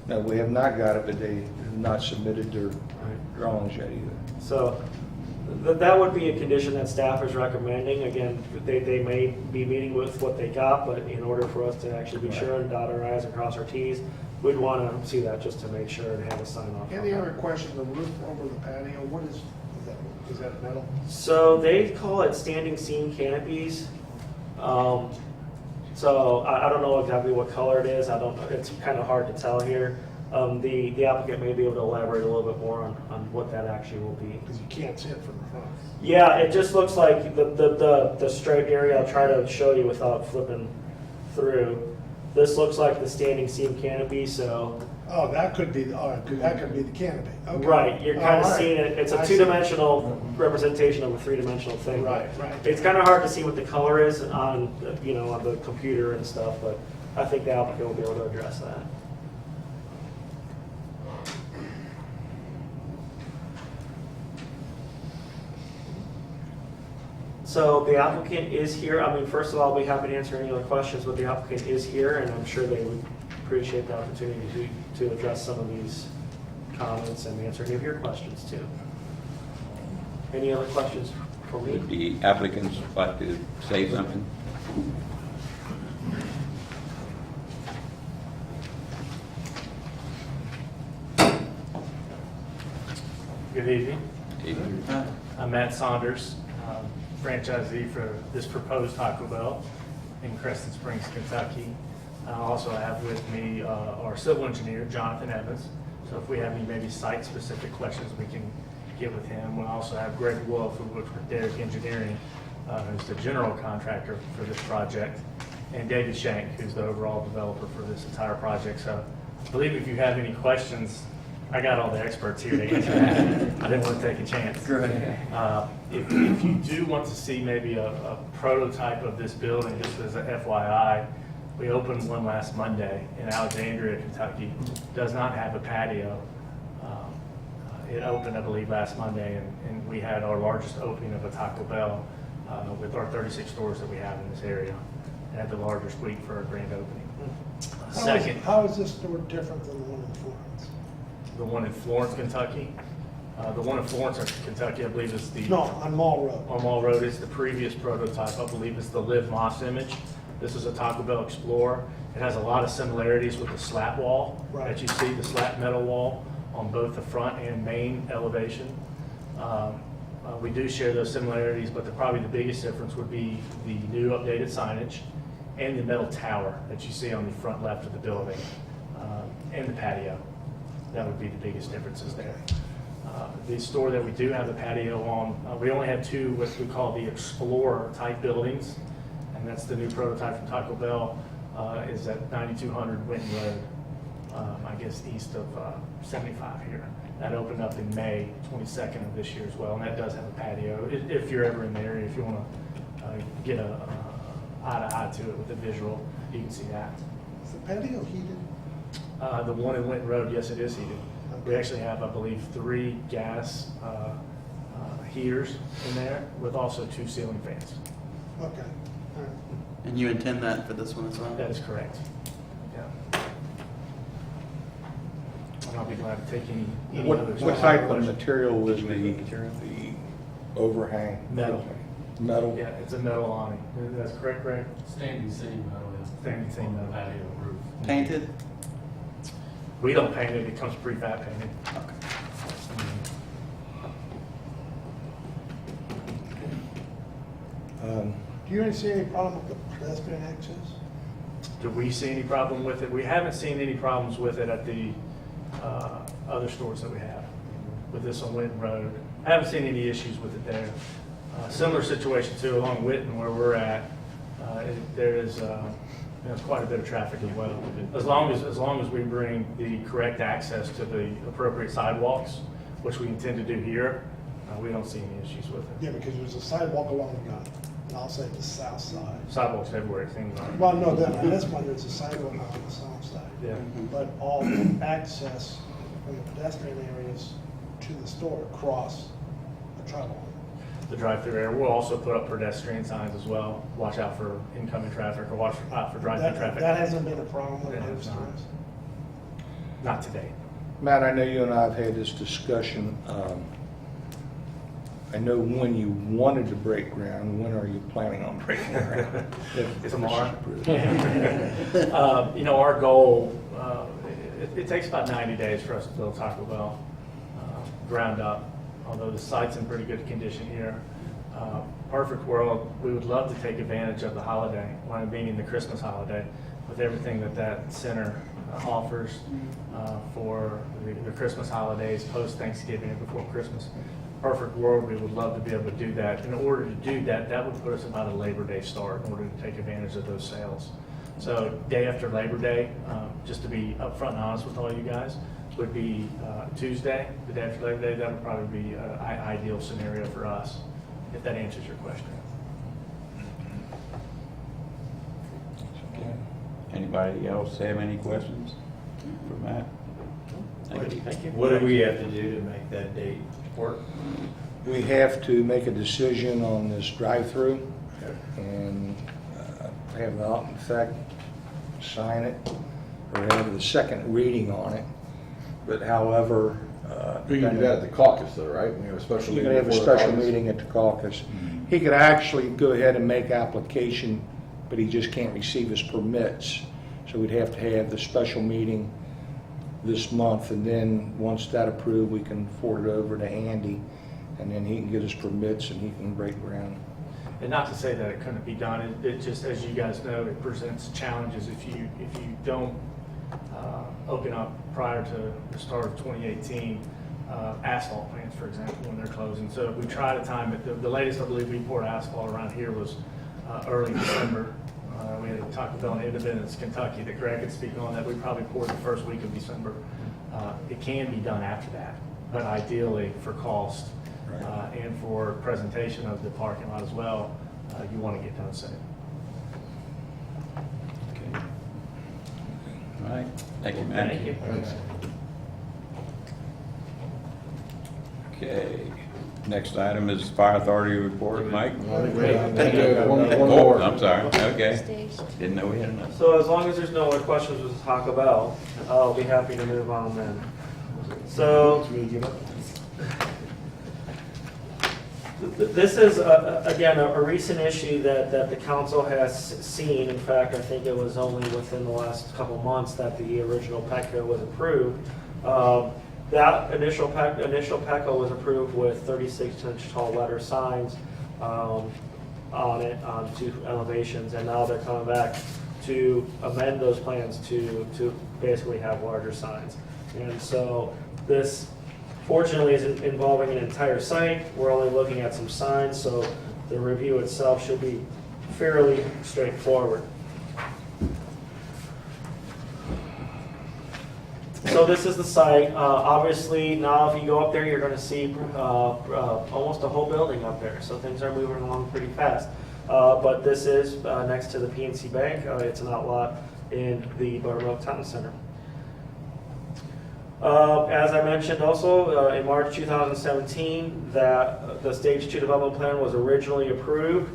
No, we have not got it, but they have not submitted their drawings yet either. So that would be a condition that staff is recommending. Again, they may be meeting with what they got, but in order for us to actually be sure and dot our i's and cross our t's, we'd want to see that just to make sure and have a sign off. Any other question, the roof over the patio, what is that? Is that metal? So they call it standing seam canopies. So I don't know exactly what color it is. I don't know. It's kind of hard to tell here. The applicant may be able to elaborate a little bit more on what that actually will be. Because you can't see it from the front. Yeah, it just looks like the straight area. I'll try to show you without flipping through. This looks like the standing seam canopy, so. Oh, that could be, that could be the canopy. Okay. Right, you're kind of All right. seeing it, it's a I see. two-dimensional representation of a three-dimensional thing. Right. It's kind of hard to see what the color is on, on the computer and stuff, but I think the applicant will be able to address that. So the applicant is here. I mean, first of all, I'll be happy to answer any other questions, but the applicant is here, and I'm sure they would appreciate the opportunity to address some of these comments and answer any of your questions too. Any other questions for me? Would the applicants like to say something? Good evening. Evening. I'm Matt Saunders, franchisee for this proposed Taco Bell in Crescent Springs, Kentucky. I also have with me our civil engineer, Jonathan Evans. So if we have any maybe site-specific questions, we can get with him. We also have Greg Wolf, who works with Derrick Engineering, who's the general contractor for this project, and David Shank, who's the overall developer for this entire project. So I believe if you have any questions, I got all the experts here to answer that. I didn't want to take a chance. If you do want to see maybe a prototype of this building, just as a FYI, we opened one last Monday in Alexandria, Kentucky. Does not have a patio. It opened, I believe, last Monday, and we had our largest opening of a Taco Bell with our 36 stores that we have in this area. It had the largest week for our grand opening. Second, How is this store different than the one in Florence? the one in Florence, Kentucky. The one in Florence, Kentucky, I believe is the... No, on Mall Road. On Mall Road is the previous prototype, I believe is the Live Moss image. This is a Taco Bell Explorer. It has a lot of similarities with the slat wall that you see, the slat metal wall on both the front and main elevation. We do share those similarities, but probably the biggest difference would be the new updated signage and the metal tower that you see on the front left of the building, and the patio. That would be the biggest differences there. The store that we do have the patio on, we only have two what we call the Explorer type buildings, and that's the new prototype from Taco Bell, is at 9200 Winton Road, I guess east of 75 here. That opened up in May 22nd of this year as well, and that does have a patio. If you're ever in the area, if you want to get a eye-to-eye to it with a visual, you can see that. Is the patio heated? The one in Winton Road, yes, it is heated. We actually have, I believe, 3 gas heaters in there with also 2 ceiling fans. Okay. All right. And you intend that for this one as well? That is correct. Yeah. I'll be glad to take any What others. what type of material is the overhang? Metal. Metal? Yeah, it's a metal awning. That's correct, Greg? Standing seam metal, yeah. Standing seam metal. Patio roof. Painted? We don't paint it, it comes pre-fab painted. Do you see any problem with the pedestrian access? Do we see any problem with it? We haven't seen any problems with it at the other stores that we have, with this on Winton Road. I haven't seen any issues with it there. Similar situation too along Winton where we're at. There is quite a bit of traffic as well. As long as we bring the correct access to the appropriate sidewalks, which we intend to do here, we don't see any issues with it. Yeah, because there's a sidewalk along and I'll say the south side. Sidewalks everywhere, it seems like. Well, no, on this one, there's a sidewalk on the south side. Yeah. But all access from the pedestrian areas to the store across the travel lane. The drive-through area. We'll also put up pedestrian signs as well. Watch out for incoming traffic or watch out for drive-through traffic. That hasn't been a problem with It other has not. stores? Not today. Matt, I know you and I have had this discussion. I know when you wanted to break ground. When are you planning on breaking ground? If this is Tomorrow. approved? Our goal, it takes about 90 days for us to build Taco Bell ground up, although the site's in pretty good condition here. Perfect world, we would love to take advantage of the holiday, one being the Christmas holiday, with everything that center offers for the Christmas holidays, post-Thanksgiving and before Christmas. Perfect world, we would love to be able to do that. In order to do that, that would put us about a Labor Day start in order to take advantage of those sales. So day after Labor Day, just to be upfront and honest with all you guys, would be Tuesday, the day after Labor Day. That would probably be an ideal scenario for us, if that answers your question. Anybody else have any questions for Matt? Thank you. What do we have to do to make that date work? We have to make a decision on this drive-through and have the Alton effect sign it or have the second reading on it. But however, You can do that at the caucus though, right? We have a special you meeting. can have a before the special caucus. meeting at the caucus. He could actually go ahead and make application, but he just can't receive his permits. So we'd have to have the special meeting this month, and then once that approved, we can forward it over to Andy, and then he can get his permits and he can break ground. And not to say that it couldn't be done, it just, as you guys know, it presents challenges if you don't open up prior to the start of 2018, asphalt plants, for example, when they're closing. So we try to time it. The latest I believe we poured asphalt around here was early December. We had a Taco Bell in Independence, Kentucky, that Greg could speak on, that we probably poured the first week of December. It can be done after that, but ideally for cost and for presentation of the parking lot as well, you want to get done soon. Okay. All right, thank you, Matt. Thank you. Okay, next item is Fire Authority report, Mike. Thank you. One Oh, more. I'm sorry, okay. Stage. Didn't know we had enough. So as long as there's no other questions with Taco Bell, I'll be happy to move on then. So this is, again, a recent issue that the council has seen. In fact, I think it was only within the last couple months that the original PECO was approved. That initial PECO was approved with 36-inch tall letter signs on it, on two elevations, and now they're coming back to amend those plans to basically have larger signs. And so this fortunately isn't involving an entire site. We're only looking at some signs, so the review itself should be fairly straightforward. So this is the site. Obviously, now if you go up there, you're going to see almost a whole building up there. So things are moving along pretty fast. But this is next to the PNC Bank. It's an outlot in the Buttermilk Town Center. As I mentioned also, in March 2017, that the Stage 2 development plan was originally approved.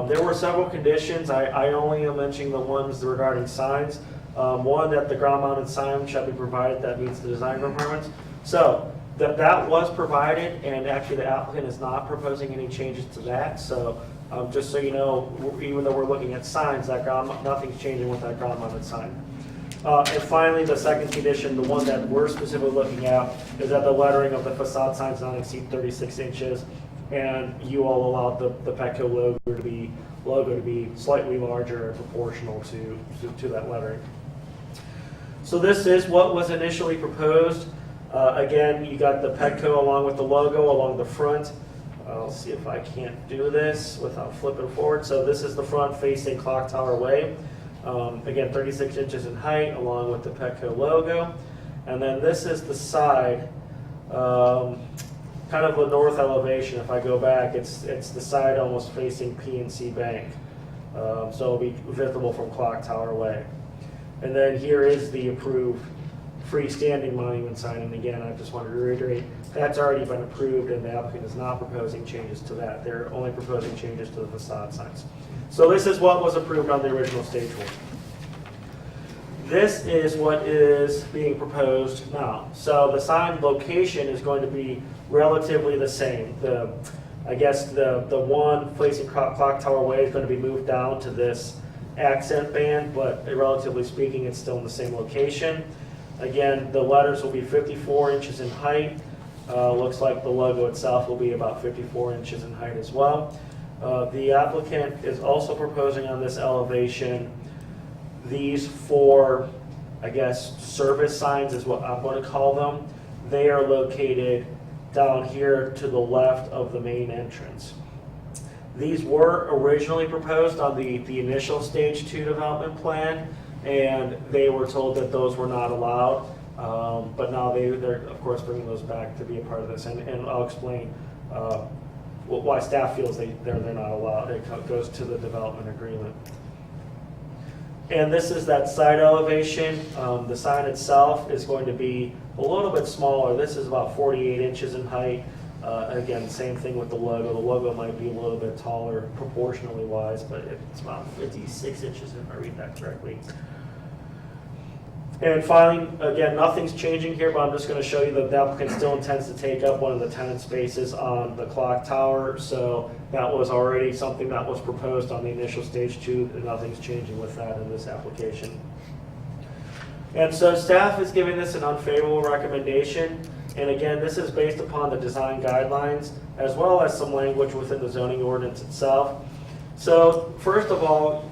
There were several conditions. I only am mentioning the ones regarding signs. One, that the ground-mounted sign shall be provided that meets the design requirements. So that was provided, and actually the applicant is not proposing any changes to that. So just so you know, even though we're looking at signs, nothing's changing with that ground-mounted sign. And finally, the second condition, the one that we're specifically looking at, is that the lettering of the facade signs not exceed 36 inches, and you all allowed the Petco logo to be slightly larger and proportional to that lettering. So this is what was initially proposed. Again, you got the Petco along with the logo along the front. I'll see if I can't do this without flipping forward. So this is the front facing Clock Tower Way. Again, 36 inches in height along with the Petco logo. And then this is the side, kind of the north elevation. If I go back, it's the side almost facing PNC Bank. So it'll be visible from Clock Tower Way. And then here is the approved freestanding monument sign. And again, I just want to reiterate, that's already been approved and the applicant is not proposing changes to that. They're only proposing changes to the facade signs. So this is what was approved on the original stage one. This is what is being proposed now. So the sign location is going to be relatively the same. I guess the one facing Clock Tower Way is going to be moved down to this accent band, but relatively speaking, it's still in the same location. Again, the letters will be 54 inches in height. Looks like the logo itself will be about 54 inches in height as well. The applicant is also proposing on this elevation these four, I guess, service signs is what I'm going to call them. They are located down here to the left of the main entrance. These were originally proposed on the initial stage 2 development plan, and they were told that those were not allowed. But now they're of course bringing those back to be a part of this, and I'll explain why staff feels they're not allowed. It goes to the development agreement. And this is that side elevation. The sign itself is going to be a little bit smaller. This is about 48 inches in height. Again, same thing with the logo. The logo might be a little bit taller proportionally wise, but it's about 56 inches if I read that correctly. And finally, again, nothing's changing here, but I'm just going to show you that the applicant still intends to take up one of the tenant spaces on the clock tower. So that was already something that was proposed on the initial stage 2, and nothing's changing with that in this application. And so staff is giving this an unfavorable recommendation. And again, this is based upon the design guidelines, as well as some language within the zoning ordinance itself. So first of all,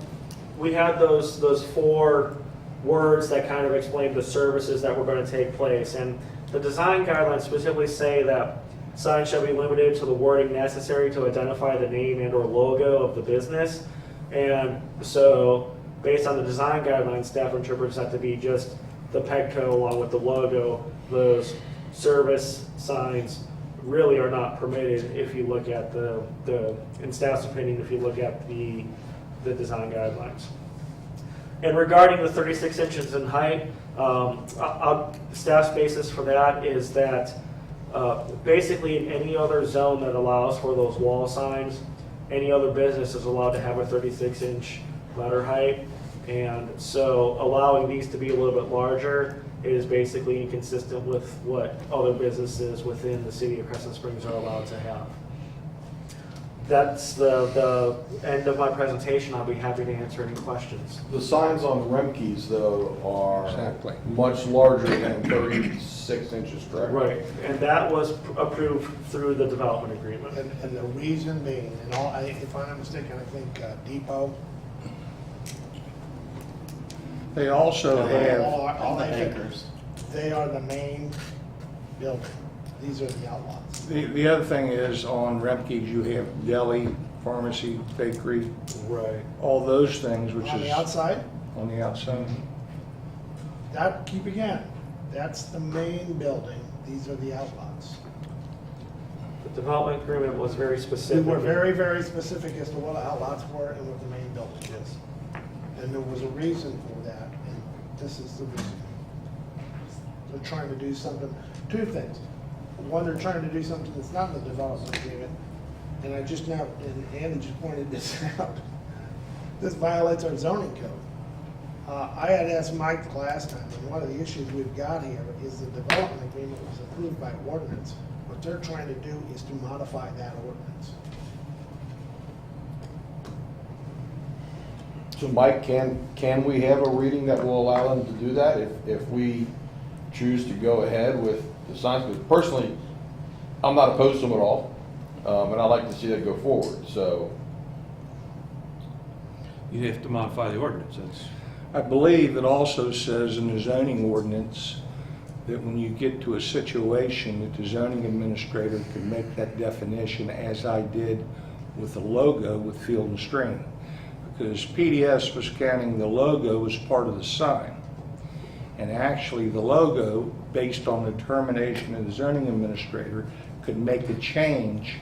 we had those four words that kind of explain the services that were going to take place. And the design guidelines specifically say that signs shall be limited to the wording necessary to identify the name and or logo of the business. And so based on the design guidelines, staff interprets that to be just the Petco along with the logo. Those service signs really are not permitted if you look at in staff's opinion, if you look at the design guidelines. And regarding the 36 inches in height, staff's basis for that is that basically in any other zone that allows for those wall signs, any other business is allowed to have a 36-inch letter height. And so allowing these to be a little bit larger is basically inconsistent with what other businesses within the city of Crescent Springs are allowed to have. That's the end of my presentation. I'll be happy to answer any questions. The signs on Remke's, though, are Exactly. much larger than 36 inches, correct? Right, and that was approved through the development agreement. And the reason being, if I'm not mistaken, I think Depot. They also have, All the anchors. They are the main building. These are the outlaws. the other thing is on Remke's, you have deli, pharmacy, bakery, Right. all those things, which On is the outside, on the outside. keep again, that's the main building. These are the outlaws. The development agreement was very We specific. were very, very specific as to what the outlots were and what the main building is. And there was a reason for that, and this is the reason. They're trying to do something, two things. One, they're trying to do something that's not in the development agreement, and and Andy just pointed this out. This violates our zoning code. I had asked Mike last time, and one of the issues we've got here is the development agreement was approved by ordinance. What they're trying to do is to modify that ordinance. So Mike, can we have a reading that will allow them to do that if we choose to go ahead with the signs? Because personally, I'm not opposed to them at all, and I'd like to see that go forward, so. You have to modify the ordinance, that's. I believe it also says in the zoning ordinance that when you get to a situation that the zoning administrator can make that definition, as I did with the logo with Field and Stream. Because PDS was counting the logo as part of the sign. And actually the logo, based on the determination of the zoning administrator, could make a change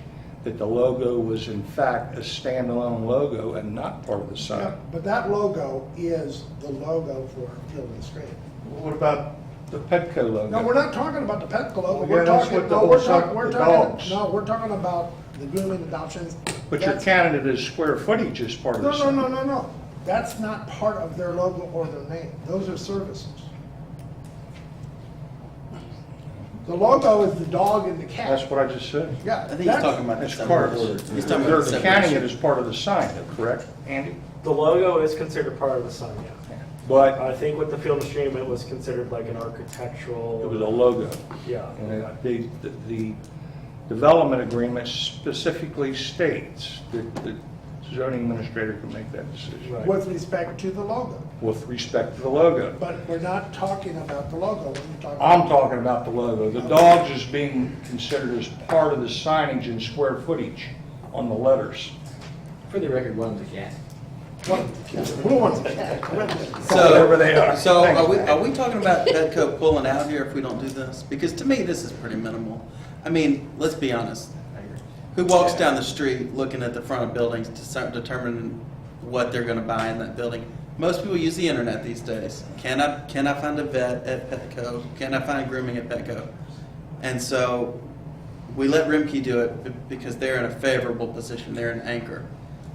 that the logo was in fact a standalone logo and not part of the sign. Yeah, but that logo is the logo for Field and Stream. What about the Petco logo? No, we're not talking about the Petco logo. Well, We're yeah, that's talking, what the no, whole we're sub- talking, we're the talking, dogs. no, we're talking about the grooming adoptions. But you're That's- counting it as square footage as part of the No, sign. no. That's not part of their logo or their name. Those are services. The logo is the dog and the cat. That's what I just said. Yeah. I think he's talking about the That's separate part, orders. He's talking about the they're separate counting it issue. as part of the sign, correct, Andy? The logo is considered part of the sign, yeah. But I think with the Field and Stream, it was considered like an architectural. it was a logo. Yeah. And the development agreement specifically states that the zoning administrator can make that decision Right. With respect to the logo. with respect to the logo. But we're not talking about the logo when you're talking. I'm talking about the logo. The dogs is being considered as part of the signage in square footage on the letters. For the record, one's a cat. Who wants a cat? Wherever they are. So Thanks, are man. we talking about Petco pulling out here if we don't do this? Because to me, this is pretty minimal. I mean, let's be honest. Who walks down the street looking at the front of buildings to start determining what they're gonna buy in that building? Most people use the internet these days. Can I find a vet at Petco? Can I find grooming at Petco? And so we let Rimke do it because they're in a favorable position. They're an anchor.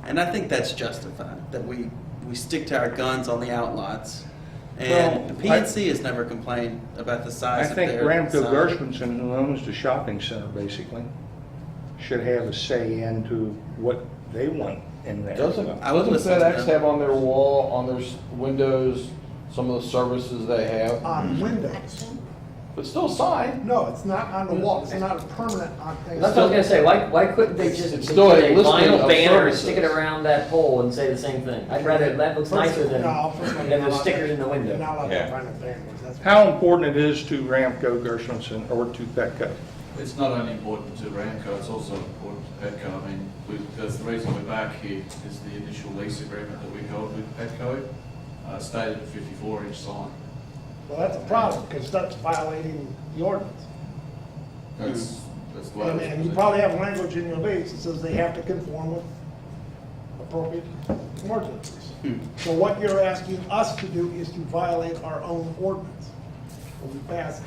And I think that's justified, that we stick to our guns on the outlots. And Well, PNC has never complained about the I size of think their Ramco sign. Gershmanson, who owns the shopping center basically, should have a say into what they want in there. I would Doesn't listen to FedEx them. have on their wall, on their windows, some of the services they have? On windows. But still a sign. No, it's not on the wall. It's not a permanent on things. That's what I was gonna say, why couldn't they just It's take still a a listing vinyl of banner and services. stick it around that pole and say the same thing? I'd rather, that looks nicer than the stickers in the You're window. not allowed Yeah. to find a banners. That's How important it is to Ramco Gershmanson or to Petco? It's not only important to Ramco, it's also important to Petco. I mean, the reason we're back here is the initial lease agreement that we held with Petco stated a 54-inch sign. Well, that's a problem, because that's violating the ordinance. That's the way. And you probably have language in your lease that says they have to conform with appropriate ordinances. So what you're asking us to do is to violate our own ordinance. When we passed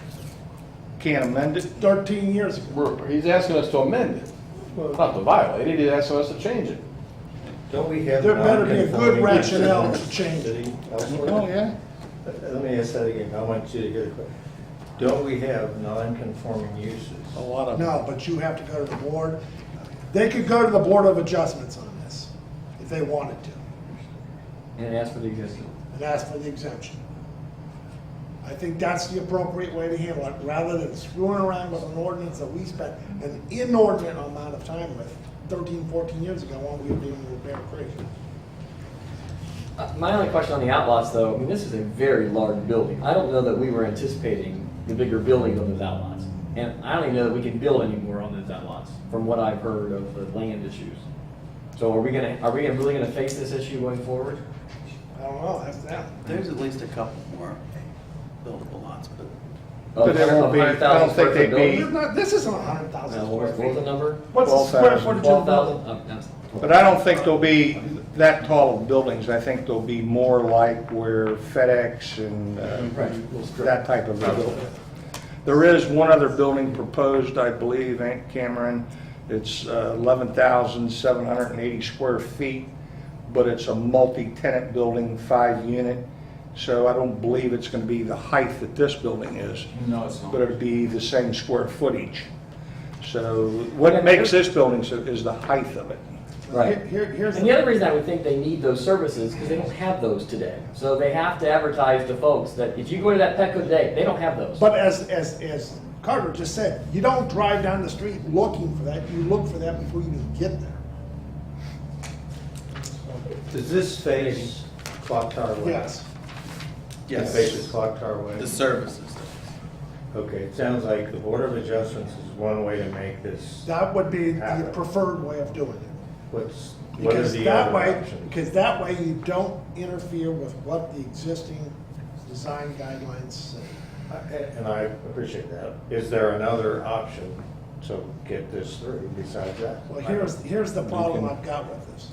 Can't amend it? 13 years ago. He's asking us to amend it, not to violate it, he's asking us to change it. Don't we have? There better be a good non-conforming uses in rationale the to change it. city Oh, elsewhere? yeah. Let me ask that again, I want you to hear the question. Don't we have non-conforming uses? A lot of them. No, but you have to go to the board. They could go to the Board of Adjustments on this, if they wanted to, And ask for the exemption. and ask for the exemption. I think that's the appropriate way to handle it, rather than screwing around with an ordinance that we spent an inordinate amount of time with 13, 14 years ago when we were dealing with Bear Creek. My only question on the outlots, though, I mean, this is a very large building. I don't know that we were anticipating the bigger building of those outlots. And I don't even know that we can build any more on those outlots, from what I've heard of the land issues. So are we really gonna face this issue going forward? I don't know, that's them. There's at least a couple more buildable lots, but But there won't be- I don't think they'd be- This isn't 100,000 What square was the feet. number? What's the square 12,000. footage of the building? 12,000? But I don't think they'll be that tall of buildings. I think they'll be more like where FedEx and that type of a building. There is one other building proposed, I believe, Aunt Cameron. It's 11,780 square feet, but it's a multi-tenant building, 5-unit. So I don't believe it's going to be the height that this building is, No, it's not. but it'll be the same square footage. So what makes this building is the height of it. Right. Here's And the other reason I would think they need those services, because they don't have those today. So they have to advertise to folks that if you go to that Petco today, they don't have those. But as Carter just said, you don't drive down the street looking for that, you look for that before you even get there. Does this face Clock Tower Way? Yes. It faces Clock Tower Way? The services. Okay, it sounds like the Board of Adjustments is one way to make this, That would be the Happen. preferred way of doing it. what are Because the that other way, options? because that way you don't interfere with what the existing design guidelines say. And I appreciate that. Is there another option to get this through besides that? Well, here's the problem I've got with this.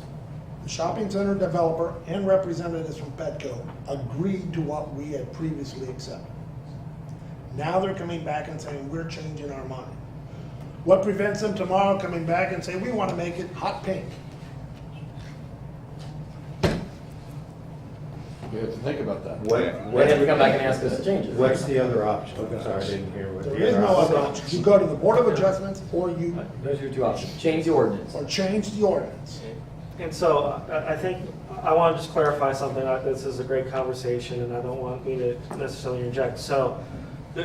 The shopping center developer and representatives from Petco agreed to what we had previously accepted. Now they're coming back and saying, we're changing our mind. What prevents them tomorrow coming back and saying, we want to make it hot pink? We have to think about that. They have to come back and ask us to change it. What's the other option? I'm sorry, I didn't hear what the There is no other option. You go to the Board of Adjustments or you, Those are your two options. Change the ordinance. or change the ordinance. And so I think, I want to just clarify something. This is a great conversation and I don't want me to necessarily interject. So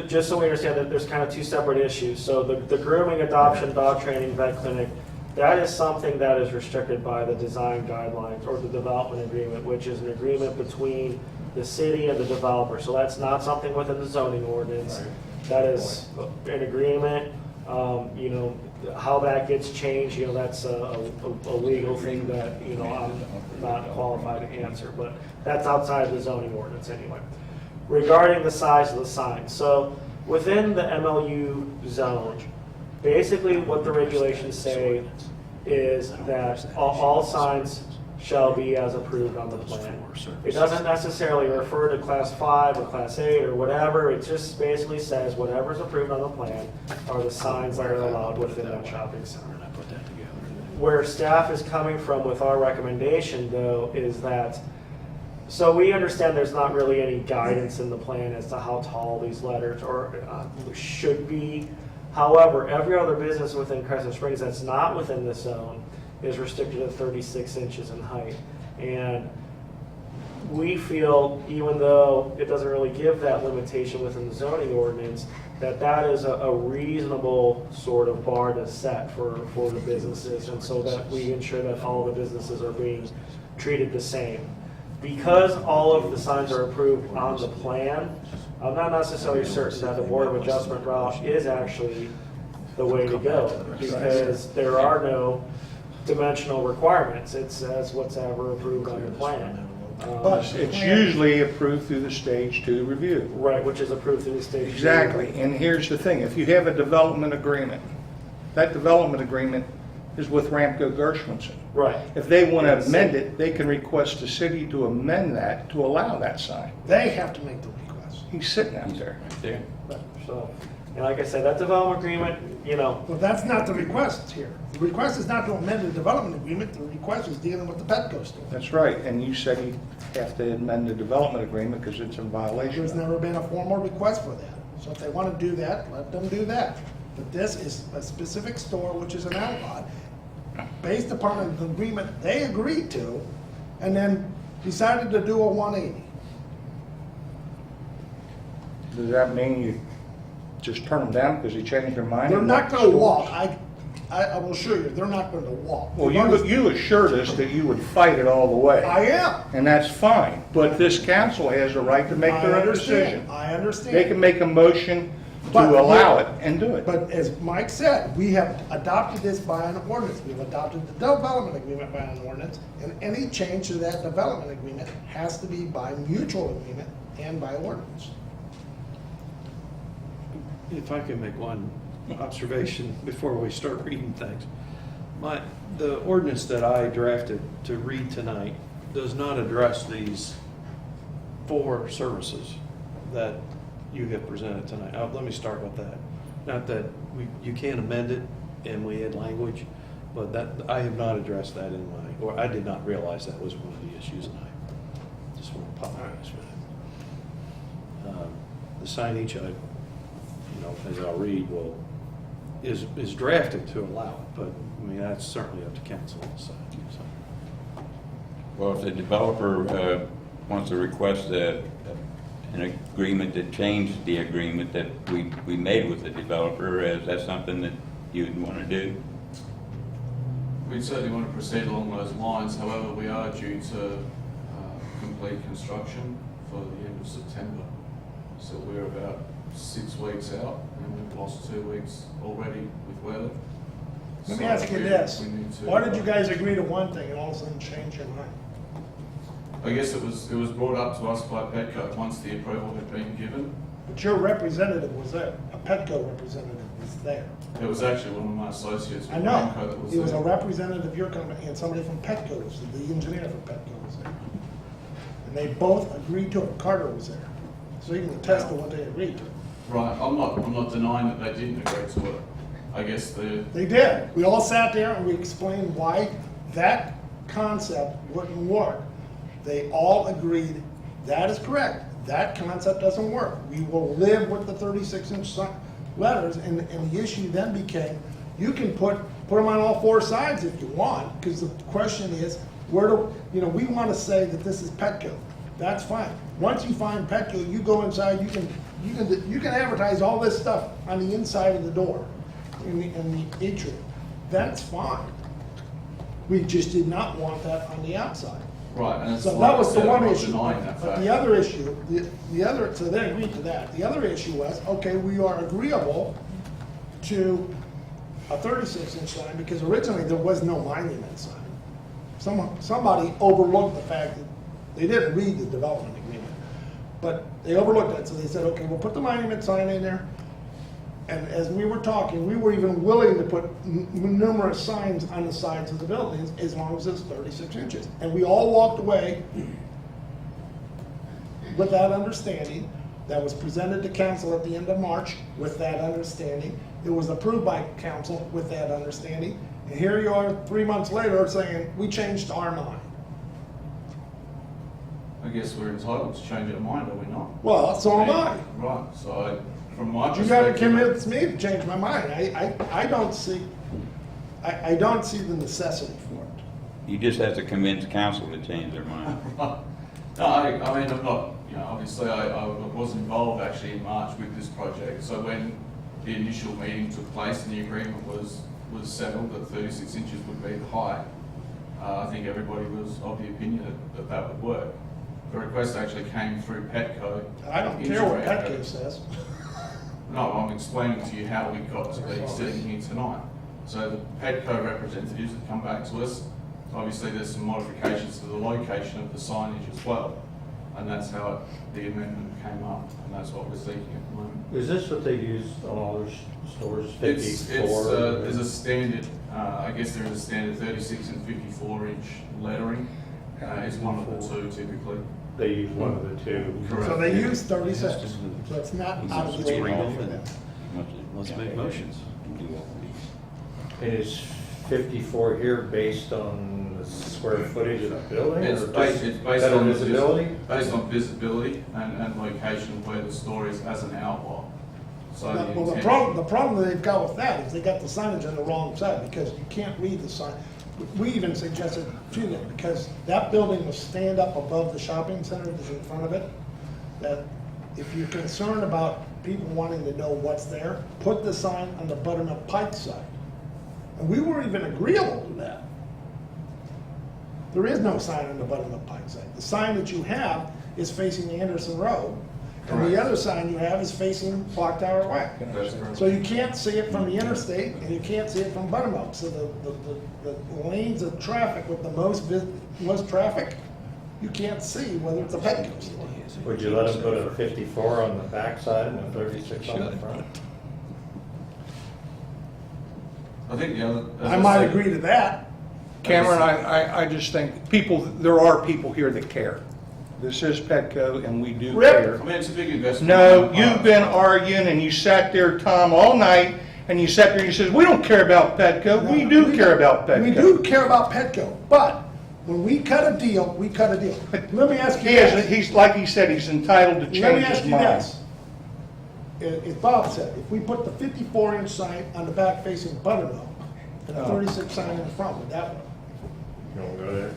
just so we understand that there's kind of two separate issues. So the grooming, adoption, dog training, vet clinic, that is something that is restricted by the design guidelines or the development agreement, which is an agreement between the city and the developer. So that's not something within the zoning ordinance. That is an agreement. You know, how that gets changed, you know, that's a legal thing that, you know, I'm not qualified to answer, but that's outside the zoning ordinance anyway. Regarding the size of the sign, so within the MLU zone, basically what the regulations say is that all signs shall be as approved on the plan. It doesn't necessarily refer to class 5 or class 8 or whatever, it just basically says whatever's approved on the plan are the signs that are allowed within that shopping center. Where staff is coming from with our recommendation though is that, so we understand there's not really any guidance in the plan as to how tall these letters should be. However, every other business within Crescent Springs that's not within this zone is restricted to 36 inches in height. And we feel, even though it doesn't really give that limitation within the zoning ordinance, that that is a reasonable sort of bar to set for the businesses, and so that we ensure that all the businesses are being treated the same. Because all of the signs are approved on the plan, I'm not necessarily certain that the Board of Adjustment route is actually the way to go, because there are no dimensional requirements. It says what's ever approved on the plan. But It's usually approved through the stage 2 review. Right, which is approved through the state. Exactly, and here's the thing, if you have a development agreement, that development agreement is with Ramco Gershmanson. Right. If they want to amend it, they can request the city to amend that to allow that sign. they have to make the request. He's sitting out there. So, and like I said, that development agreement, you know, Well, that's not the request here. The request is not to amend the development agreement, the request is dealing with the Petco store. That's right, and you said you have to amend the development agreement because it's in violation. There's never been a formal request for that. So if they want to do that, let them do that. But this is a specific store, which is an outlaw, based upon an agreement they agreed to, and then decided to do a 180. Does that mean you just turn them down because they changed their mind? They're and not want going to stores? walk. I will assure you, they're not going to walk. Well, you assured us that you would fight it all the way. I am. And that's fine, but this council has a right to make their own decision. I understand. They can make a motion to But- allow it and do it. But as Mike said, we have adopted this by an ordinance. We've adopted the development agreement by an ordinance, and any change to that development agreement has to be by mutual agreement and by ordinance. If I can make one observation before we start reading things. The ordinance that I drafted to read tonight does not address these 4 services that you have presented tonight. Let me start with that. Not that you can't amend it and we add language, but that I have not addressed that in my, or I did not realize that was one of the issues, and I just want to apologize for that. the signage, as I'll read, is drafted to allow it, but, I mean, that's certainly up to council to decide. So. Well, if the developer wants to request an agreement to change the agreement that we made with the developer, is that something that you'd want to do? We'd certainly want to proceed along those lines. However, we are due to complete construction for the end of September. So we're about 6 weeks out, and we've lost 2 weeks already with weather. Let me So ask you we this, need to- why did you guys agree to one thing and all of a sudden change your mind? I guess it was brought up to us by Petco once the approval had been given. But your representative was there, a Petco representative was there. It was actually one of my associates I with know, Ramco that was he was a there. representative of your company and somebody from Petco, was the engineer from Petco was there. And they both agreed to it, Carter was there. So you can attest to what they agreed to. Right, I'm not denying that they didn't agree to it. I guess They did. We all sat there and we explained why that concept wouldn't work. They all agreed, that is correct. That concept doesn't work. We will live with the 36-inch letters, and the issue then became, you can put them on all four sides if you want, because the question is, we want to say that this is Petco. That's fine. Once you find Petco, you go inside, you can advertise all this stuff on the inside of the door, in the atrium. That's fine. We just did not want that on the outside. right, and it's So like that was I the said, one I'm not issue. denying that But fact. the other issue, so they agreed to that. The other issue was, okay, we are agreeable to a 36-inch sign because originally there was no monument sign. Somebody overlooked the fact that they didn't read the development agreement, but they overlooked it. So they said, okay, we'll put the monument sign in there. And as we were talking, we were even willing to put numerous signs on the sides of the buildings as long as it's 36 inches. And we all walked away with that understanding. That was presented to council at the end of March with that understanding. It was approved by council with that understanding. And here you are 3 months later saying, we changed our mind. I guess we're entitled to change our mind, are we not? Well, so am I. Right, so from my You gotta perspective. convince me to change my mind. I don't see the necessity for it. You just have to convince council to change their mind. No, I mean, I'm not, obviously I was involved actually in March with this project. So when the initial meeting took place and the agreement was settled that 36 inches would be the height, I think everybody was of the opinion that would work. The request actually came through Petco. I don't into care what Ramco. Petco says. No, I'm explaining to you how we got to be sitting here tonight. So the Petco representatives have come back to us. Obviously, there's some modifications to the location of the signage as well. And that's how the amendment came up, and that's what we're seeking at the moment. Is this what they use on all their stores, It's 54? there's a standard, I guess there is a standard 36 and 54 inch lettering. It's one of the two typically. They use one of the two. Correct. So they use 36, so it's not out of the Let's read ordinary them for them. and let's make motions. Is 54 here based on the square footage of the building? It's or based, just it's based better on visibility? Based on visibility and location of where the store is as an outlaw. So the Well, the intent- problem they've got with that is they got the signage on the wrong side because you can't read the sign. We even suggested to them, because that building will stand up above the shopping center that's in front of it, that if you're concerned about people wanting to know what's there, put the sign on the Buttermilk Pike side. And we were even agreeable to that. There is no sign on the Buttermilk Pike side. The sign that you have is facing Anderson Road, and the Correct. other sign you have is facing Clock Tower Way. That's correct. So you can't see it from the interstate, and you can't see it from Buttermilk. So the lanes of traffic with the most traffic, you can't see whether it's a Petco store. Would you let them put a 54 on the back side and a 36 on the front? I think the other. as I might said- agree to that. Cameron, I just think there are people here that care. This is Petco, and we do Rip. care. I mean, it's a big investment. No, you've been arguing, and you sat there, Tom, all night, and you sat there and you said, we don't care about Petco. We do care about Petco. We do care about Petco, but When we cut a deal, we cut a deal. Let me ask you He this. is, he's, like he said, he's entitled to Let me change ask his you mind. this. If Bob said, if we put the 54-inch sign on the back facing Buttermilk and a 36 sign in the front, would that work? You want to go there?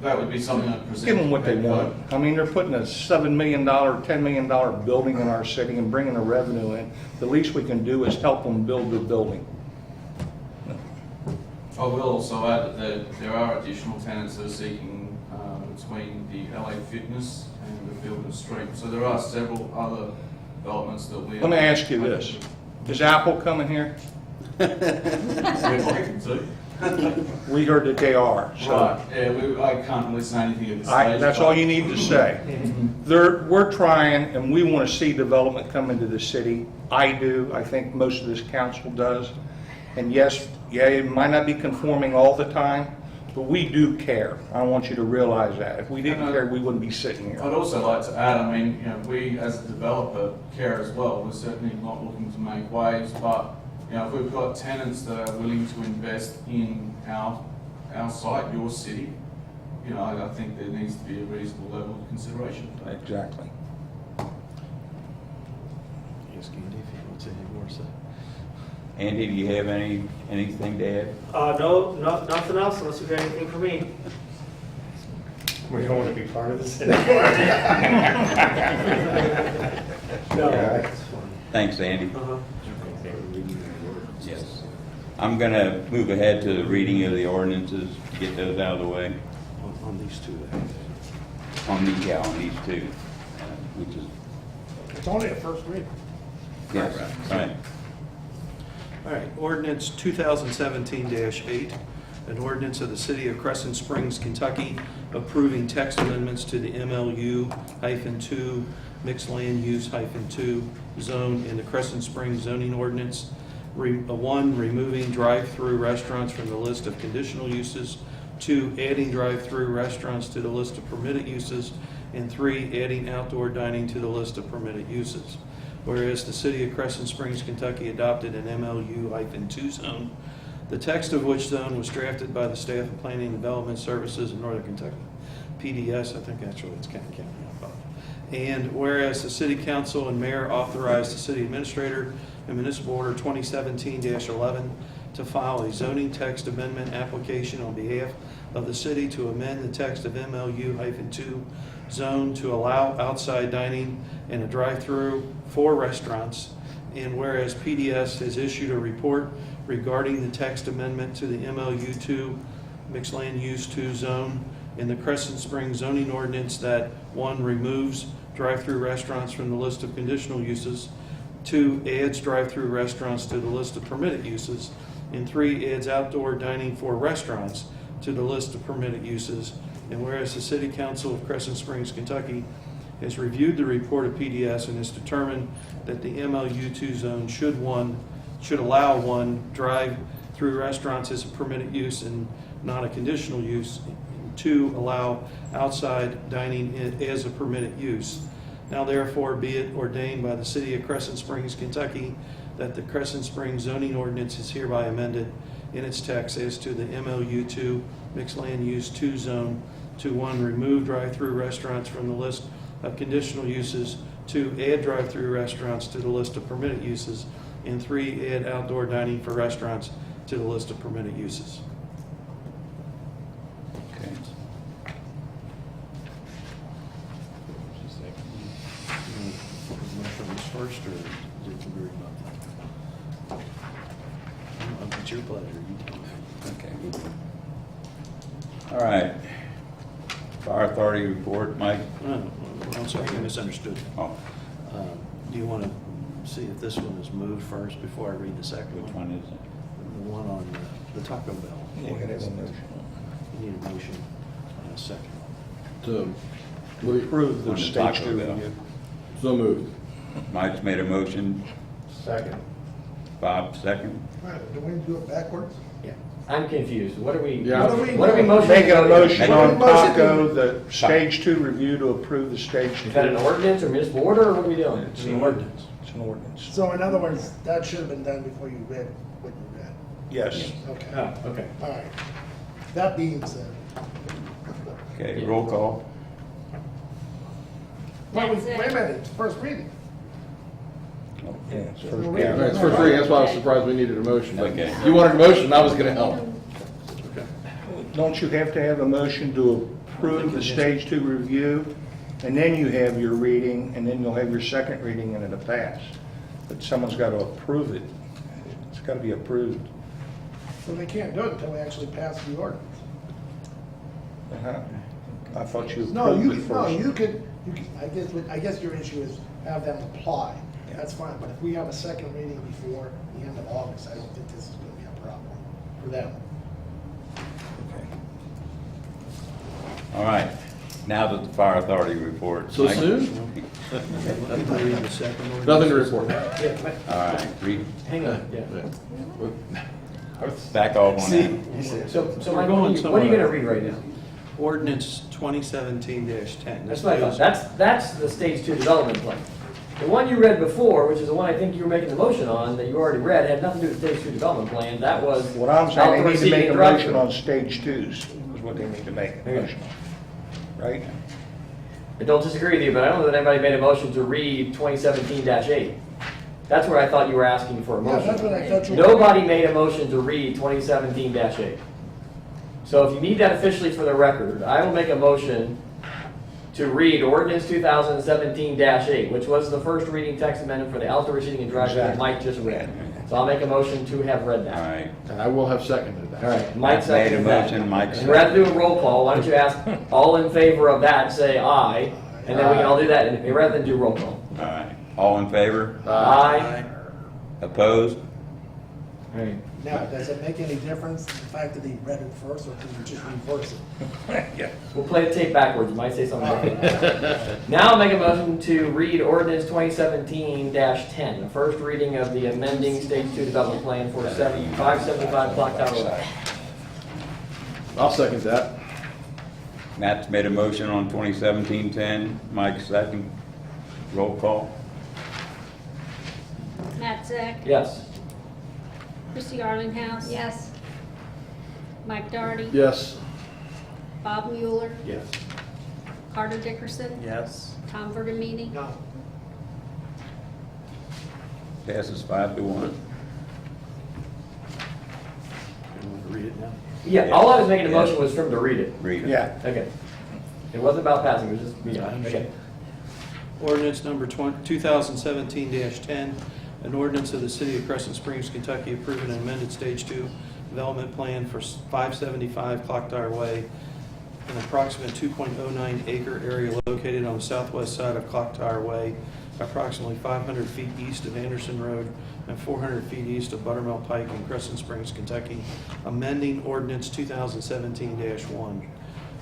That would be something I'd present. Give them what they to want. I mean, they're putting a $7 million, $10 million building in our city and bringing the revenue in. The least we can do is help them build the building. I will also add that there are additional tenants that are seeking between the LA Fitness and the Field and Stream. So there are several other developments that we. Let me ask you this. Is Apple coming here? We're looking to. We heard that they are, so. Right, yeah, I can't really say anything at this stage. That's but- all you need to say. We're trying, and we want to see development come into the city. I do, I think most of this council does. And yes, yeah, it might not be conforming all the time, but we do care. I want you to realize that. If we didn't care, we wouldn't be sitting here. I'd also like to add, I mean, we as a developer care as well. We're certainly not looking to make waves, but if we've got tenants that are willing to invest in our site, your city, I think there needs to be a reasonable level of consideration for that. Exactly. Ask Andy if he wants any more to say. Andy, do you have anything to add? No, nothing else unless you got anything for me. We don't want to be part of this anymore. No. Yeah, Thanks, Andy. Uh-huh. Yes. I'm going to move ahead to the reading of the ordinances, get those out of the way. On these two. On these two, which is, It's only a first reading. yes, right. All right, ordinance 2017-8, an ordinance of the City of Crescent Springs, Kentucky, approving text amendments to the MLU-2 mixed land use-2 zone in the Crescent Springs zoning ordinance. 1, removing drive-through restaurants from the list of conditional uses. 2, adding drive-through restaurants to the list of permitted uses. And 3, adding outdoor dining to the list of permitted uses. Whereas the City of Crescent Springs, Kentucky adopted an MLU-2 zone, the text of which zone was drafted by the staff of Planning and Development Services in Northern Kentucky. PDS, I think actually it's County County. And whereas the City Council and Mayor authorized the City Administrator in Municipal Order 2017-11 to file a zoning text amendment application on behalf of the city to amend the text of MLU-2 zone to allow outside dining and a drive-through for restaurants. And whereas PDS has issued a report regarding the text amendment to the MLU-2 mixed land use 2 zone in the Crescent Springs zoning ordinance that 1, removes drive-through restaurants from the list of conditional uses, 2, adds drive-through restaurants to the list of permitted uses, and 3, adds outdoor dining for restaurants to the list of permitted uses. And whereas the City Council of Crescent Springs, Kentucky has reviewed the report of PDS and has determined that the MLU-2 zone should allow 1, drive-through restaurants as a permitted use and not a conditional use, 2, allow outside dining as a permitted use. Now therefore be it ordained by the City of Crescent Springs, Kentucky, that the Crescent Springs zoning ordinance is hereby amended in its text as to the MLU-2 mixed land use 2 zone to 1, remove drive-through restaurants from the list of conditional uses, 2, add drive-through restaurants to the list of permitted uses, and 3, add outdoor dining for restaurants to the list of permitted uses. Okay. From this first, or is it agree about that? It's your pleasure. You tell me. Okay. All right. Fire Authority report, Mike? I'm sorry, I misunderstood. Oh, Do you want to see if this one is moved first before I read the second which one? one is it? The one on the Taco Bell. Yeah, you gotta have a motion. You need a motion and a second. To, what do you- Approve the On the stage Taco 2 Bell. review. so moved. Mike's made a motion, Second. Bob second. All right, do we do it backwards? Yeah. I'm confused. What are we? Yeah. What are we motioning? Making a motion Make a on motion. Taco, the stage 2 review to approve the stage 2. Is that an ordinance or municipal order, or what are we doing? It's an ordinance. It's an ordinance. So in other words, that should have been done before you read what you read. Yes. Okay, Oh, okay. all right. That being said, Okay, roll call. Wait That's a it. minute, it's first reading. Yeah, it's There's first no reading. reason. It's for free, that's why I was surprised we needed a motion. But Okay. You wanted a motion, I was gonna help. Don't you have to have a motion to approve the stage 2 review? And then you have your reading, and then you'll have your second reading and it'll pass. But someone's got to approve it. It's got to be approved. So they can't do it until we actually pass the ordinance. Uh-huh. I thought you No, approved it no, first. you could, I guess your issue is have them apply. That's fine, but if we have a second reading before the end of August, I don't think this is gonna be a problem for them. Okay. All right, now to the fire authority report. So Mike? soon? Read the second ordinance. Nothing to report. All right, read, Hang on, yeah. back off on that. So We're Mike, going what are somewhere. you gonna read right now? Ordinance 2017-10. That's what I thought. That's the stage 2 development plan. The one you read before, which is the one I think you were making the motion on, that you already read, had nothing to do with stage 2 development plan. That was. What I'm saying, outdoor they need to seating make a and motion drive-through. on stage 2s, is what they need to make a motion on. Right? I don't disagree with you, but I don't know that anybody made a motion to read 2017-8. That's where I thought you were asking for a Yeah, motion. that's what I thought you were. Nobody made a motion to read 2017-8. So if you need that officially for the record, I will make a motion to read ordinance 2017-8, which was the first reading text amendment for the outdoor seating and drive-through that Mike just read. So I'll make a motion to have read All that. right, And I will have seconded that. All right, Mike Mike made a seconded that. motion, Mike And we're going to do a seconded. roll call. Why don't you ask all in favor of that, say aye, and then we can all do that, and rather than do roll call. All right, all in favor? Aye. Opposed? All right. Now, does it make any difference, the fact that he read it first, or can you just reverse it? Yeah. We'll play the tape backwards. You might say something different. Now I'll make a motion to read ordinance 2017-10, the first reading of the amending stage 2 development plan for 575 Clock Tower Road. I'll second that. Matt's made a motion on 2017-10, Mike second. Roll call. Matt Zek. Yes. Christie Arlinghouse. Yes. Mike Doherty. Yes. Bob Mueller. Yes. Carter Dickerson. Yes. Tom Vergamini. No. Passes 5-1. You want to read it now? Yeah, all I was making a motion was for him to read it. Read it. Yeah. Okay. It wasn't about passing, it was just, I understand. okay. Ordinance number 2017-10, an ordinance of the City of Crescent Springs, Kentucky approving an amended Stage 2 development plan for 575 Clock Tower Way, an approximate 2.09 acre area located on the southwest side of Clock Tower Way, approximately 500 feet east of Anderson Road and 400 feet east of Buttermilk Pike in Crescent Springs, Kentucky, amending ordinance 2017-1.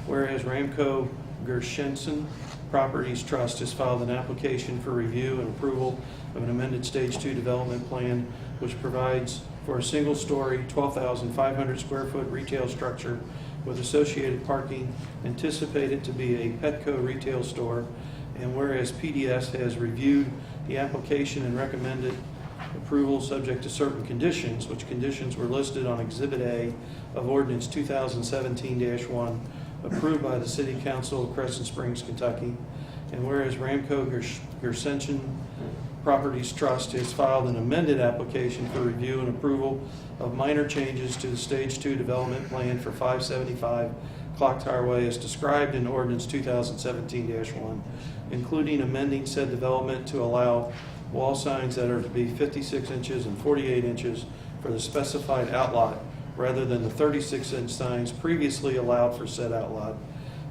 Whereas Ramco Gershenson Properties Trust has filed an application for review and approval of an amended Stage 2 development plan which provides for a single-story, 12,500 square foot retail structure with associated parking anticipated to be a Petco retail store. And whereas PDS has reviewed the application and recommended approval subject to certain conditions, which conditions were listed on Exhibit A of Ordinance 2017-1, approved by the City Council of Crescent Springs, Kentucky. And whereas Ramco Gershenson Properties Trust has filed an amended application for review and approval of minor changes to the Stage 2 development plan for 575 Clock Tower Way as described in Ordinance 2017-1, including amending said development to allow wall signs that are to be 56 inches and 48 inches for the specified outlot rather than the 36-inch signs previously allowed for said outlot.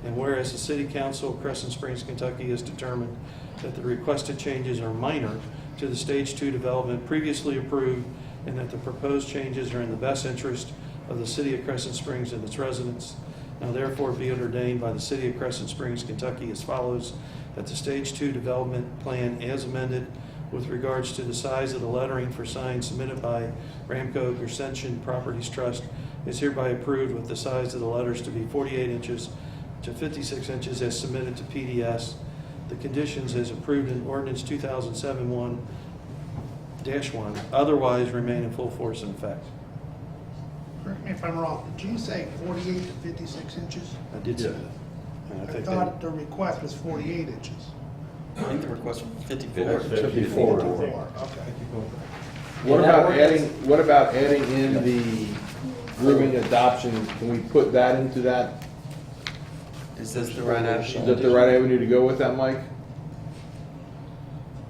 And whereas the City Council of Crescent Springs, Kentucky has determined that the requested changes are minor to the Stage 2 development previously approved and that the proposed changes are in the best interest of the City of Crescent Springs and its residents. Now therefore be it ordained by the City of Crescent Springs, Kentucky as follows, that the Stage 2 development plan as amended with regards to the size of the lettering for signs submitted by Ramco Gershenson Properties Trust is hereby approved with the size of the letters to be 48 inches to 56 inches as submitted to PDS. The conditions as approved in Ordinance 2007-1 otherwise remain in full force and effect. Correct me if I'm wrong, did you say 48 to 56 inches? I did say that. And I think thought the request was 48 inches. I think the request was 54. That's 54. Okay. What about adding in the grooming adoption? Can we put that into that? Is this the right avenue? Is that the right avenue to go with that, Mike?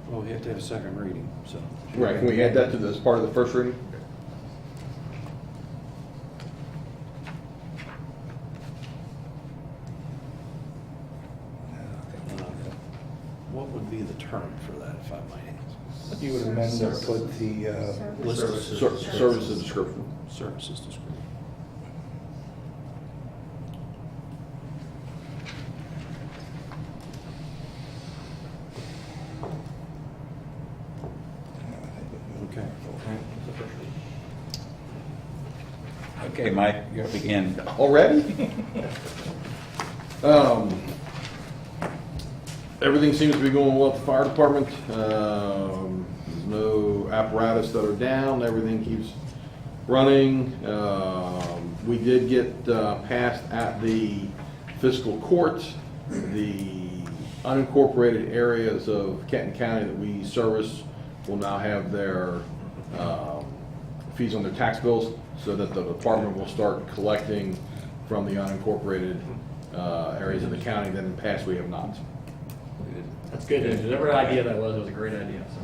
Well, we have to have a second reading, so. Right, can we add that to this part of the first reading? What would be the term for that, if I might ask? You would amend and put the List of Services description. services description. Okay. Okay, Mike, you have to begin. Already? Everything seems to be going well at the fire department. There's no apparatus that are down. Everything keeps running. We did get passed at the fiscal court. The unincorporated areas of Kenton County that we service will now have their fees on their tax bills, so that the department will start collecting from the unincorporated areas of the county that in the past we have not. That's good. Whatever idea that was a great idea, so.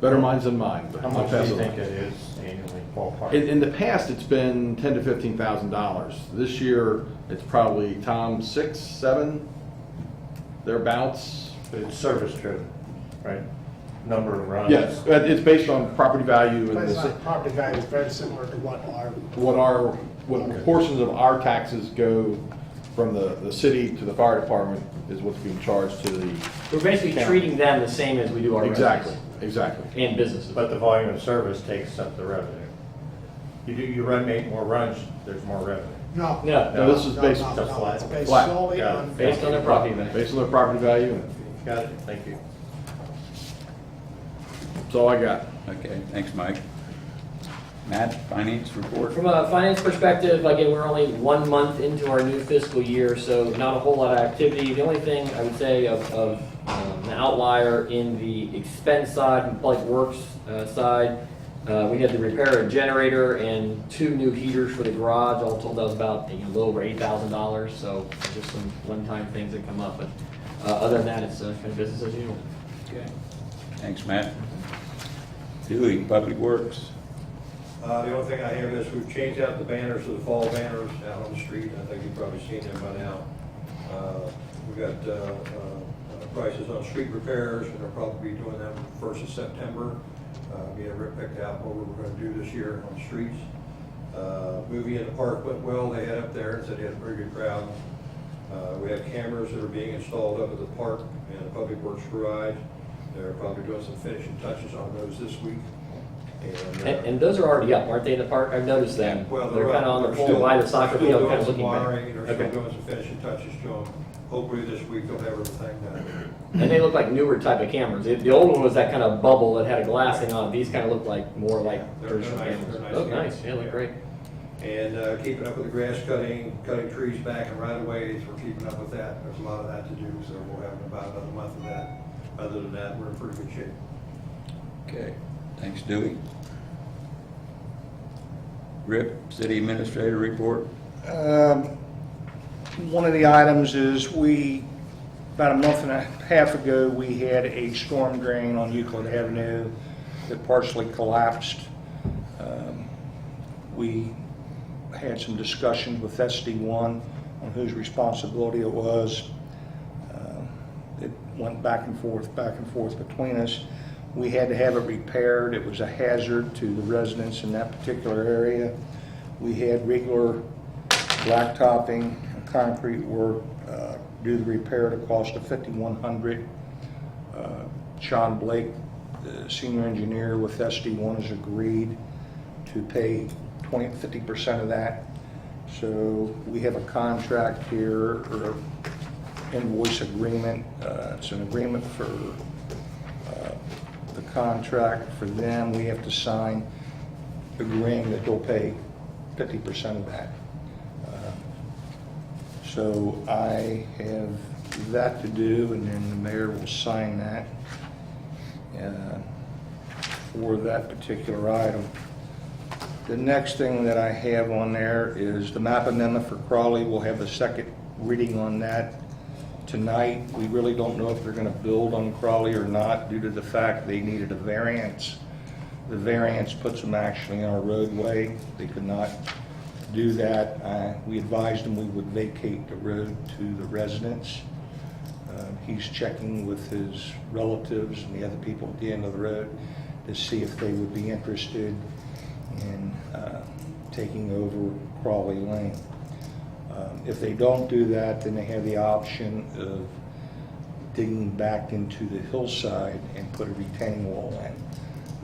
Better minds than mine. But How I'll much do pass you it think on. it is annually ballpark? In the past, it's been $10,000 to $15,000. This year, it's probably, Tom, 6, 7, thereabouts. But it's service driven, right? Number of runs? Yes, it's based on property value and Based the on property value is very similar to what what portions of our taxes go from the city to the fire department is what's being charged to the. We're basically county. treating them the same as we do our Exactly, residents exactly. and businesses. But the volume of service takes up the revenue. You run 8 more runs, there's more revenue. No. No, No, this is based, Just flat. It's based Flat. solely Got it. on. based on their property value. based on their property value. Got it, thank you. That's all I got. Okay, thanks, Mike. Matt, finance report? From a finance perspective, again, we're only 1 month into our new fiscal year, so not a whole lot of activity. The only thing I would say of an outlier in the expense side and public works side, we had to repair a generator and 2 new heaters for the garage. All told, that was about a little over $8,000, so just some one-time things that come up. But other than that, it's kind of business as usual. Okay, thanks, Matt. Dewey, Public Works? The only thing I have is we've changed out the banners to the fall banners out on the street. I think you've probably seen them by now. We've got prices on street repairs, and we'll probably be doing them 1st of September. We have Rick picked out what we're going to do this year on the streets. Movie in the park went well. They had up there and said they had a very good crowd. We have cameras that are being installed up at the park and the Public Works garage. They're probably doing some finishing touches on those this week. And those are already up, aren't they, in the park? I've noticed them. Well, They're kind of on the they're pole still- by the soccer they're still field, kind of doing some looking back. wiring, They're still Okay. doing some finishing touches to them. Hopefully this week they'll have everything done. And they look like newer type of cameras. The old one was that kind of bubble that had a glass thing on it. These kind of look like more like They're traditional nice, cameras. they're nice Look cameras. nice, yeah, look great. And keeping up with the grass cutting trees back and right of ways, we're keeping up with that. There's a lot of that to do, so we'll have about another month of that. Other than that, we're in pretty good shape. Okay, thanks, Dewey. Rip, City Administrator report? One of the items is about a month and a half ago, we had a storm drain on Euclid Avenue that partially collapsed. We had some discussions with SD1 on whose responsibility it was. It went back and forth between us. We had to have it repaired. It was a hazard to the residents in that particular area. We had regular blacktopping and concrete work. Do the repair at a cost of $5,100. Sean Blake, the senior engineer with SD1, has agreed to pay 50% of that. So we have a contract here, or invoice agreement. It's an agreement for the contract for them. We have to sign agreeing that they'll pay 50% of that. So I have that to do, and then the mayor will sign that for that particular item. The next thing that I have on there is the map amendment for Crawley. We'll have a second reading on that tonight. We really don't know if they're going to build on Crawley or not due to the fact they needed a variance. The variance puts them actually on a roadway. They could not do that. We advised them we would vacate the road to the residents. He's checking with his relatives and the other people at the end of the road to see if they would be interested in taking over Crawley Lane. If they don't do that, then they have the option of digging back into the hillside and put a retaining wall in.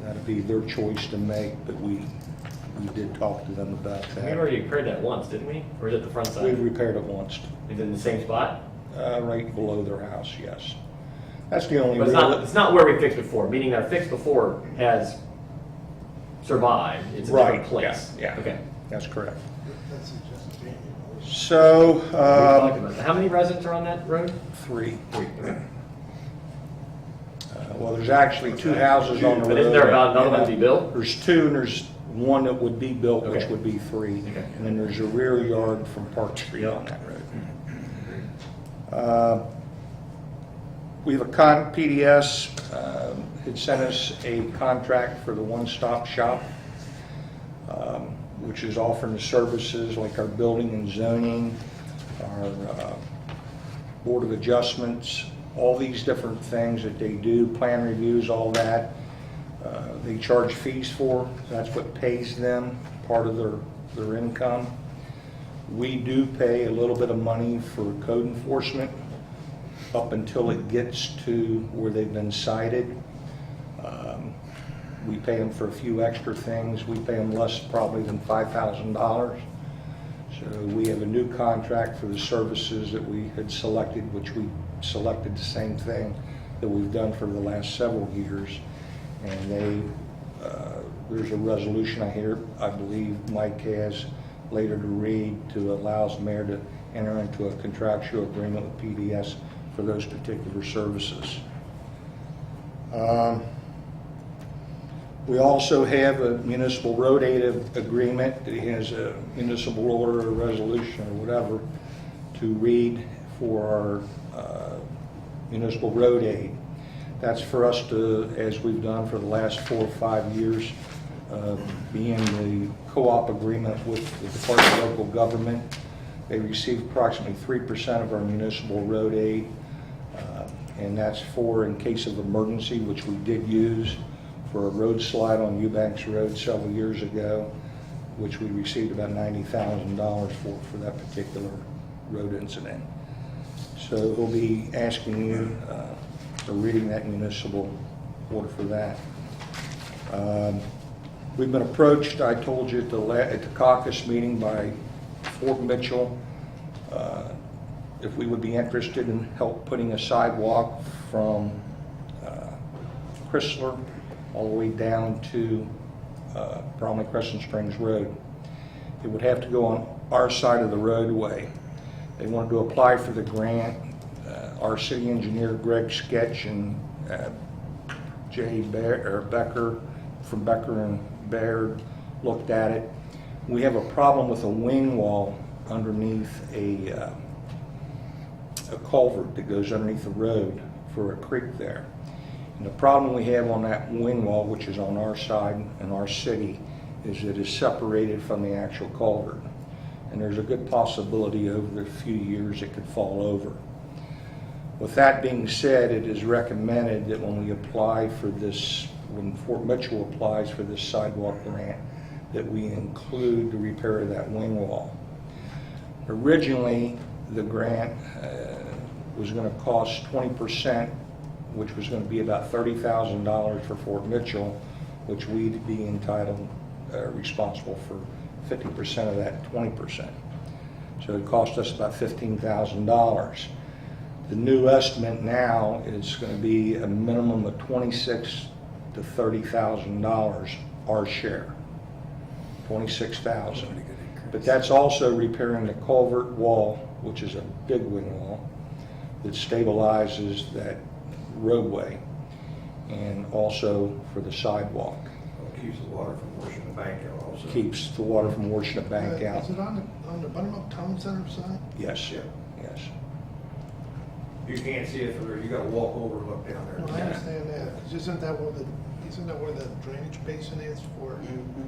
That'd be their choice to make, but we did talk to them about We that. already repaired that once, didn't we? Or is it the front side? We've repaired it once, Is it in the same spot? right below their house, yes. That's the only But real. it's not where we fixed before, meaning our fix before has survived. It's a Right, different place. yeah, yeah. Okay. That's correct. That's just January. So, We talked about that. How many residents are on that road? 3. Okay. Well, there's actually 2 houses on the road. But isn't there about another one to be built? There's 2, and there's one that would be built, which Okay. would be 3. Okay. And then there's a rear yard from Park Street on that road. We have a PDS had sent us a contract for the one-stop shop, which is offering the services like our building and zoning, our Board of Adjustments, all these different things that they do, plan reviews, all that. They charge fees for, that's what pays them, part of their income. We do pay a little bit of money for code enforcement up until it gets to where they've been cited. We pay them for a few extra things. We pay them less probably than $5,000. So we have a new contract for the services that we had selected, which we selected the same thing that we've done for the last several years. And there's a resolution I believe Mike has later to read to allow the mayor to enter into a contractual agreement with PDS for those particular services. We also have a municipal road aid agreement. It has a municipal order or resolution or whatever to read for our municipal road aid. That's for us to, as we've done for the last 4 or 5 years, be in the co-op agreement with the Department of Local Government. They receive approximately 3% of our municipal road aid, and that's for in case of emergency, which we did use for a road slide on Eubanks Road several years ago, which we received about $90,000 for that particular road incident. So we'll be asking you, or reading that municipal order for that. We've been approached, I told you at the caucus meeting, by Fort Mitchell, if we would be interested in help putting a sidewalk from Chrysler all the way down to Bromley Crescent Springs Road. It would have to go on our side of the roadway. They wanted to apply for the grant. Our city engineer, Greg Sketch, and Jay Becker from Becker and Baird looked at it. We have a problem with a wing wall underneath a culvert that goes underneath the road for a creek there. And the problem we have on that wing wall, which is on our side in our city, is it is separated from the actual culvert. And there's a good possibility over the few years it could fall over. With that being said, it is recommended that when we apply for this, when Fort Mitchell applies for this sidewalk grant, that we include the repair of that wing wall. Originally, the grant was going to cost 20%, which was going to be about $30,000 for Fort Mitchell, which we'd be entitled, responsible for 50% of that 20%. So it cost us about $15,000. The new estimate now is going to be a minimum of $26,000 to $30,000, our share. $26,000. But that's also repairing the culvert wall, which is a big wing wall, that stabilizes that roadway, and also for the sidewalk. Keeps the water from washing the bank out also. Keeps the water from washing the bank out. Is it on the Buttermilk Town Center side? Yes, Yeah. yes. You can't see it from there, you gotta walk over and look down there. No, I understand that, 'cause isn't that where the drainage basin is for?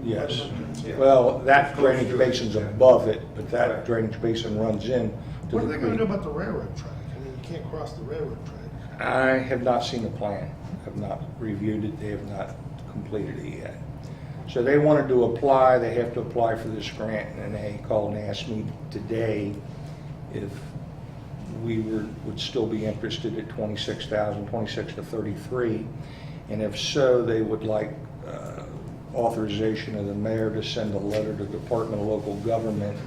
Yes. Buttermilk Town Center? Well, that drainage basin's above it, but that drainage basin runs in to What are the they gonna do creek. about the railroad track? I mean, you can't cross the railroad track. I have not seen the plan, have not reviewed it, they have not completed it yet. So they wanted to apply, they have to apply for this grant, and they called and asked me today if we would still be interested at 26,000, 26 to 33, and if so, they would like authorization of the mayor to send a letter to the Department of Local Government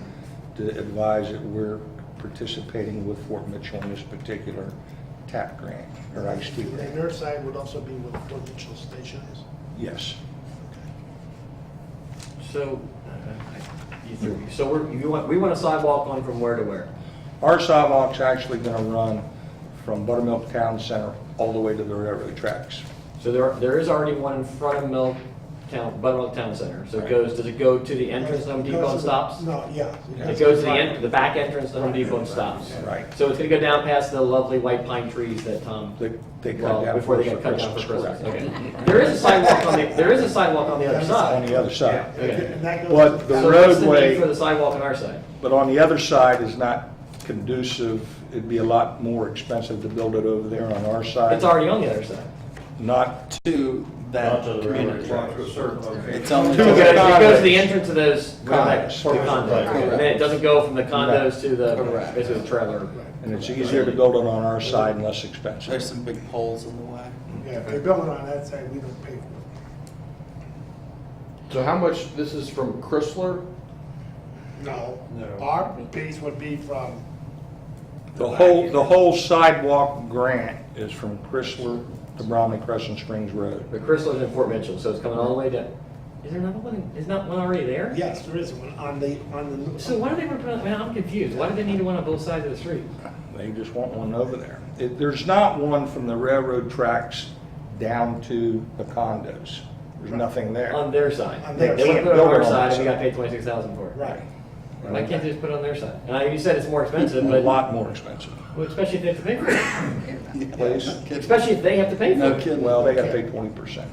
to advise that we're participating with Fort Mitchell in this particular TAP grant, or ICE-T And grant. their side would also be where the Fort Mitchell Station is? Yes. So, we want a sidewalk on from where to where? Our sidewalk's actually gonna run from Buttermilk Town Center all the way to the railroad tracks. So there is already one in front of Buttermilk Town Center. So it goes, does it go to the entrance to Home Depot and stops? No, yeah. It goes to the back entrance to Home Depot and stops. Right. So it's gonna go down past the lovely white pine trees that Tom, They cut well, down before they for get cut down for Christmas, Christmas. correct. Okay. There is a sidewalk on the other On side. the other side. Okay. And that goes But to- the So what's the need roadway, for the sidewalk on our side? but on the other side is not conducive. It'd be a lot more expensive to build it over there on our side. It's already on the other side. Not, To that community. Walk to a certain location. It's only It To goes, the it goes to the condos. entrance of those Condos. the condos. And then it doesn't go from the condos to the, Correct. basically the trailer. and it's easier to build it on our side and less expensive. There's some big holes in the way. Yeah, if they build it on that side, we don't pay for it. So how much, this is from Chrysler? No. No. Our piece would be from. The whole sidewalk grant is from Chrysler to Bromley Crescent Springs Road. The Chrysler's in Fort Mitchell, so it's coming all the way down. Is there another one? Is not one already there? Yes, there is one on the. So why do they want to put on, man, I'm confused. Why do they need one on both sides of the street? They just want one over there. There's not one from the railroad tracks down to the condos. There's nothing there. On their side. On They their want to side. put it on our Build it on side their and we got side. paid 26,000 for it. Right. Why can't they just put it on their side? And you said it's more expensive, A but, lot more expensive. well, especially if they have to pay for it. Please? Especially if they have to pay for No it. kidding. Well, they gotta pay 20%.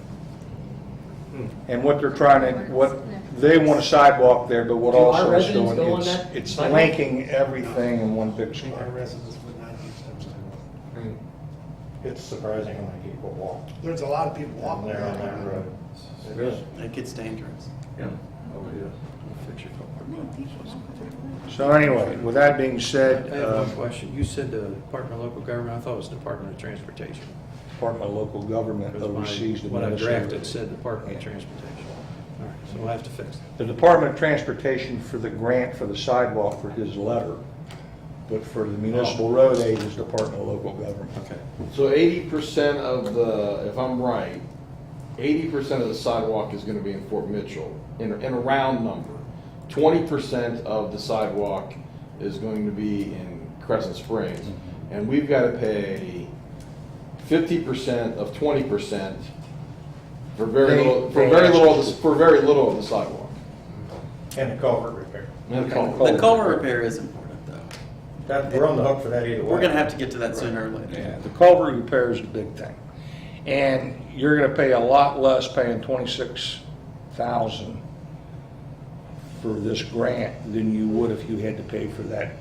And what they're trying to, they want a sidewalk there, but what Do our also it's residents go on doing, that it's sidewalk? linking everything in one big Our square. residents would not use them sidewalk. It's surprising how many people walk There's a lot of people down walking there on that around. road. Really? It gets dangerous. Yeah. Oh, yeah. Fix your car. So anyway, with that being I said, have one question. You said the Department of Local Government, I thought it was Department of Transportation. Department of Local Government Because oversees the when I municipal. drafted, it said Department of Transportation. All right, so we'll have to fix that. The Department of Transportation for the grant for the sidewalk for his letter, but for the municipal road aid is Department of Local Government. Okay. So 80% of the, if I'm right, 80% of the sidewalk is gonna be in Fort Mitchell, in a round number. 20% of the sidewalk is going to be in Crescent Springs. And we've gotta pay 50% of 20% for very little, for very little of the sidewalk. And the culvert repair. And the culvert. The culvert repair is important, though. That, we're on the hook for that either way. We're gonna have to get to that sooner or later. Yeah, the culvert repair is the big thing. And you're gonna pay a lot less paying 26,000 for this grant than you would if you had to pay for that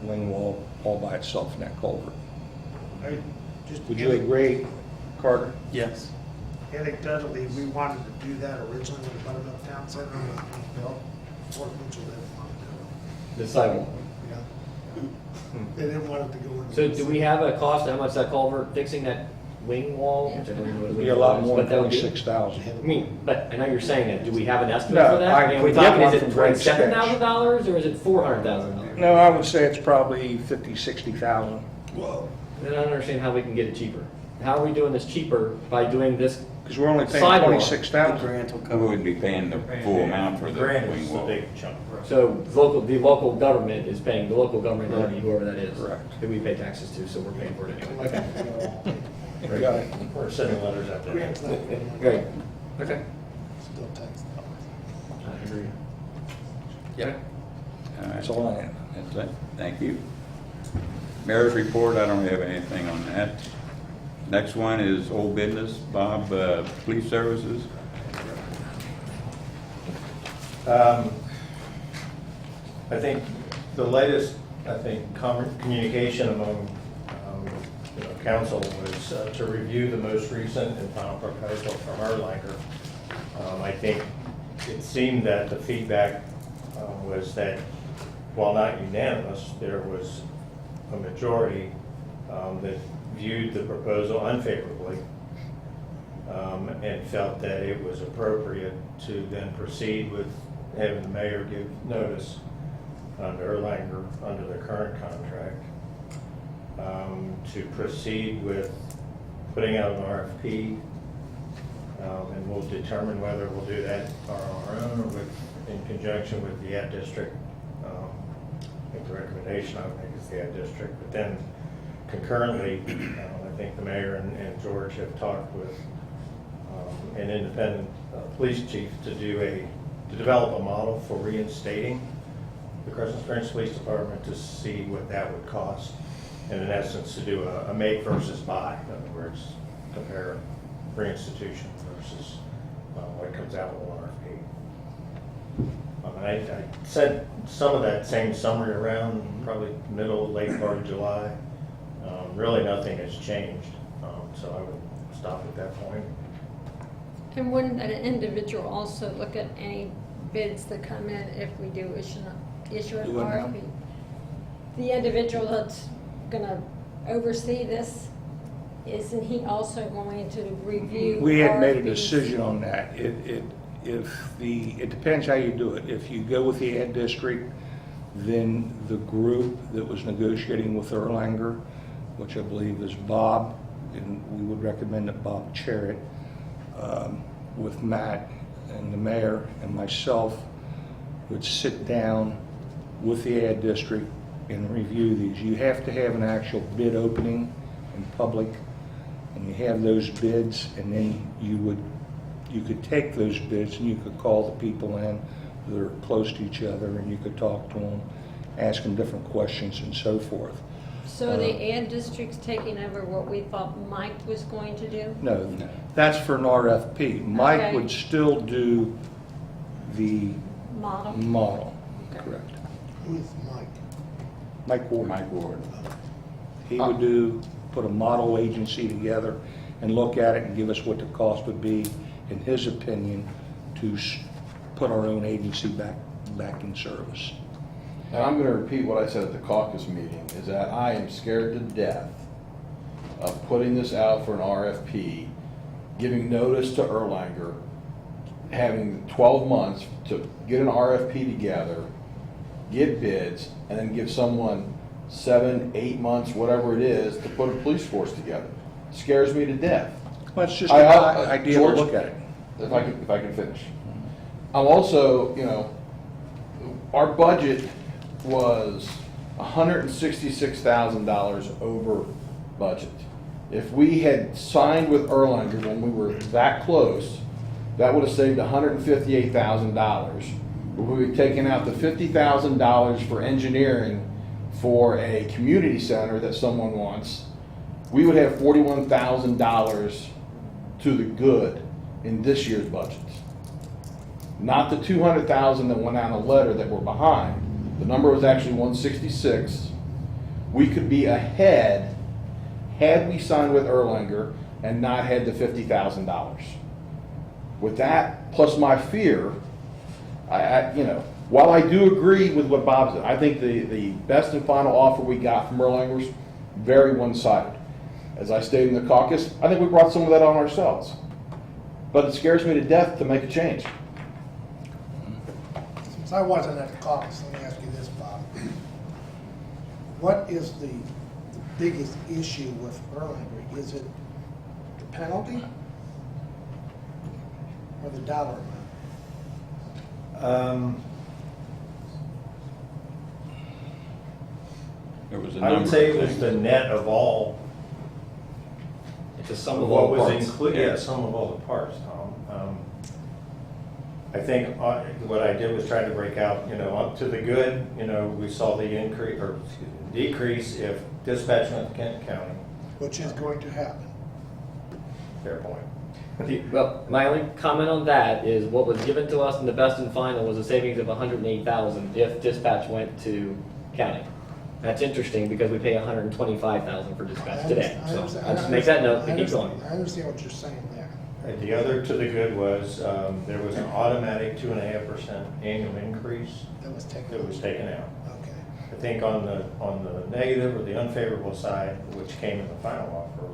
wing wall all by itself in that culvert. Would you agree, Carter? Yes. Anecdotally, we wanted to do that originally with the Buttermilk Town Center was being built. Fort Mitchell didn't want to do The sidewalk. it. Yeah. They didn't want it to go in. So do we have a cost, how much that culvert, fixing that wing wall? Which I don't even know what It'd wing be a wall lot is, more what than that would be? 26,000. I mean, but I know you're saying that. Do we have an estimate No, for that? I mean, are we could get talking, one is it from Greg Sketch. $27,000 or is it $400,000? No, I would say it's probably 50, 60,000. Then I don't understand how we can get it cheaper. How are we doing this cheaper by doing this Because we're only paying Sidewalk. The 26,000. grant will We cover. wouldn't be paying the full amount for the Grant wing is the wall. big chunk. So the local government is paying, the local government entity, whoever that is. Correct. That we pay taxes to, so we're paying for it anyway. Okay. Got it. We're sending letters out there. Grant's not- Great. Okay. Still tax dollars. I agree. Yep. All right. That's all I have. That's it. Thank you. Mayor's report, I don't have anything on that. Next one is old business. Bob, police services. I think the latest, communication among, council was to review the most recent and final proposal from Erlanger. I think it seemed that the feedback was that, while not unanimous, there was a majority that viewed the proposal unfavorably and felt that it was appropriate to then proceed with having the mayor give notice under Erlanger, under the current contract, to proceed with putting out an RFP, and we'll determine whether we'll do that on our own or in conjunction with the ad district. I think the recommendation I would make is the ad district, but then concurrently, I think the mayor and George have talked with an independent police chief to develop a model for reinstating the Crescent Springs Police Department, to see what that would cost, and in essence to do a make versus buy. In other words, compare reinstitution versus what comes out with an RFP. I sent some of that same summary around probably middle, late part of July. Really nothing has changed, so I would stop at that point. And wouldn't an individual also look at any bids that come in if we do issue an Do what now? RFP? The individual that's gonna oversee this, isn't he also going to review? We hadn't made a RFPs? decision on that. It depends how you do it. If you go with the ad district, then the group that was negotiating with Erlanger, which I believe is Bob, and we would recommend that Bob chair it, with Matt and the mayor and myself, would sit down with the ad district and review these. You have to have an actual bid opening in public, and you have those bids, and then you could take those bids and you could call the people in that are close to each other, and you could talk to them, ask them different questions and so forth. So the ad district's taking over what we thought Mike was going to do? No, that's for an RFP. Mike Okay. would still do the Model? model, Okay. correct. Who is Mike? Mike Ward. Mike Ward. He would put a model agency together and look at it and give us what the cost would be, in his opinion, to put our own agency back in service. And I'm going to repeat what I said at the caucus meeting, is that I am scared to death of putting this out for an RFP, giving notice to Erlanger, having 12 months to get an RFP together, get bids, and then give someone 7, 8 months, whatever it is, to put a police force together. Scares me to death. Well, it's just an idea to George, look at it. If I can finish. I'm also, our budget was $166,000 over budget. If we had signed with Erlanger when we were that close, that would have saved $158,000. We would have taken out the $50,000 for engineering for a community center that someone wants. We would have $41,000 to the good in this year's budget. Not the $200,000 that went out in a letter that we're behind. The number was actually 166. We could be ahead had we signed with Erlanger and not had the $50,000. With that, plus my fear, while I do agree with what Bob said, I think the best and final offer we got from Erlanger's very one-sided. As I stated in the caucus, I think we brought some of that on ourselves. But it scares me to death to make a change. Since I wasn't at the caucus, let me ask you this, Bob. What is the biggest issue with Erlanger? Is it the penalty? or the dollar amount? There was a I would number say of it was things. the net of all, It's a sum of of what all was parts. included, Yeah. yeah, sum of all the parts, Tom. I think what I did was try to break out, up to the good, we saw the increase, or excuse me, decrease if dispatch went to Kent County. Which is going to happen. Fair point. Well, my only comment on that is what was given to us in the best and final was a savings of 108,000 if dispatch went to county. That's interesting because we pay 125,000 for dispatch today. So I'll just make that note and keep going. I understand what you're saying there. And the other to the good was, there was an automatic 2.5% annual increase That was taken. that was taken out. Okay. I think on the negative or the unfavorable side, which came in the final offer,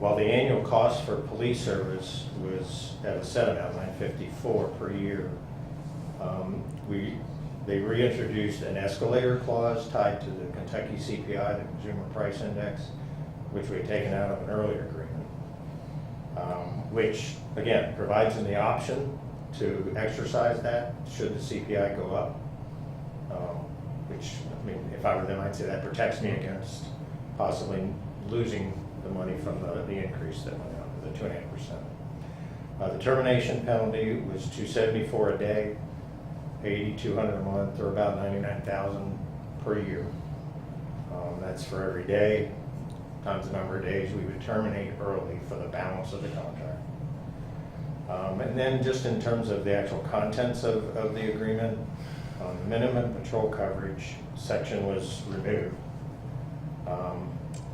while the annual cost for police service was at a set amount, $954 per year, they reintroduced an escalator clause tied to the Kentucky CPI, the Consumer Price Index, which we had taken out of an earlier agreement, which, again, provides them the option to exercise that should the CPI go up. Which, I mean, if I were them, I'd say that protects me against possibly losing the money from the increase that went out, the 2.5%. The termination penalty was $274 a day, $8,200 a month, or about $99,000 per year. That's for every day, times the number of days we would terminate early for the balance of the contract. And then just in terms of the actual contents of the agreement, the minimum patrol coverage section was removed.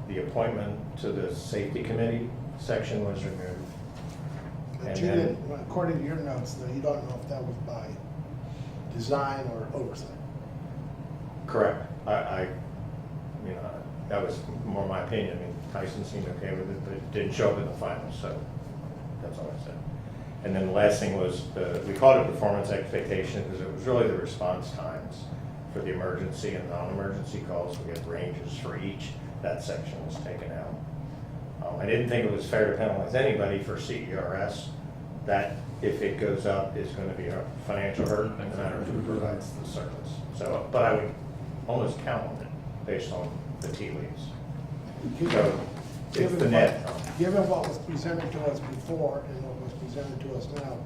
The appointment to the safety committee section was removed. But And you then- didn't, according to your notes, though, you don't know if that was by design or oversight. Correct. That was more my opinion. I mean, Tyson seemed okay with it, but it didn't show up in the final, so that's all I said. And then the last thing was, we called it performance expectation because it was really the response times for the emergency and non-emergency calls. We had ranges for each. That section was taken out. I didn't think it was fair to penalize anybody for CERS. That, if it goes up, is going to be a financial hurt, no matter who provides the service. So, but I would almost count on it based on the tea leaves. So, it's the net. Given what was presented to us before and what was presented to us now,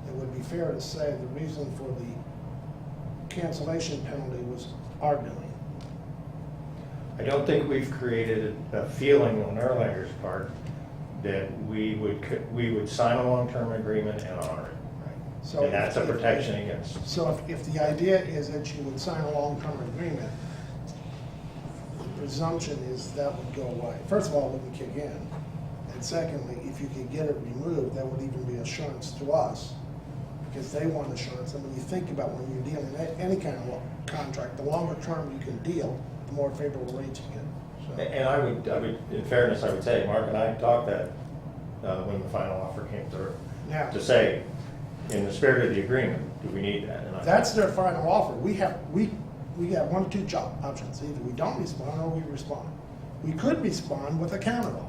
it would be fair to say the reason for the cancellation penalty was our doing. I don't think we've created a feeling on Erlanger's part that we would sign a long-term agreement and honor it. So And that's a protection against. So if the idea is that you would sign a long-term agreement, the presumption is that would go away. First of all, it wouldn't kick in. And secondly, if you could get it removed, that would even be assurance to us, because they want assurance. And when you think about when you're dealing any kind of contract, the longer term you can deal, the more favorable rates you get. So- And I would, in fairness, I would say, Mark and I talked that when the final offer came through, Now, to say, in the spirit of the agreement, do we need that? And I- that's their final offer. We got one of two options. Either we don't respond or we respond. We could respond with a counteroffer.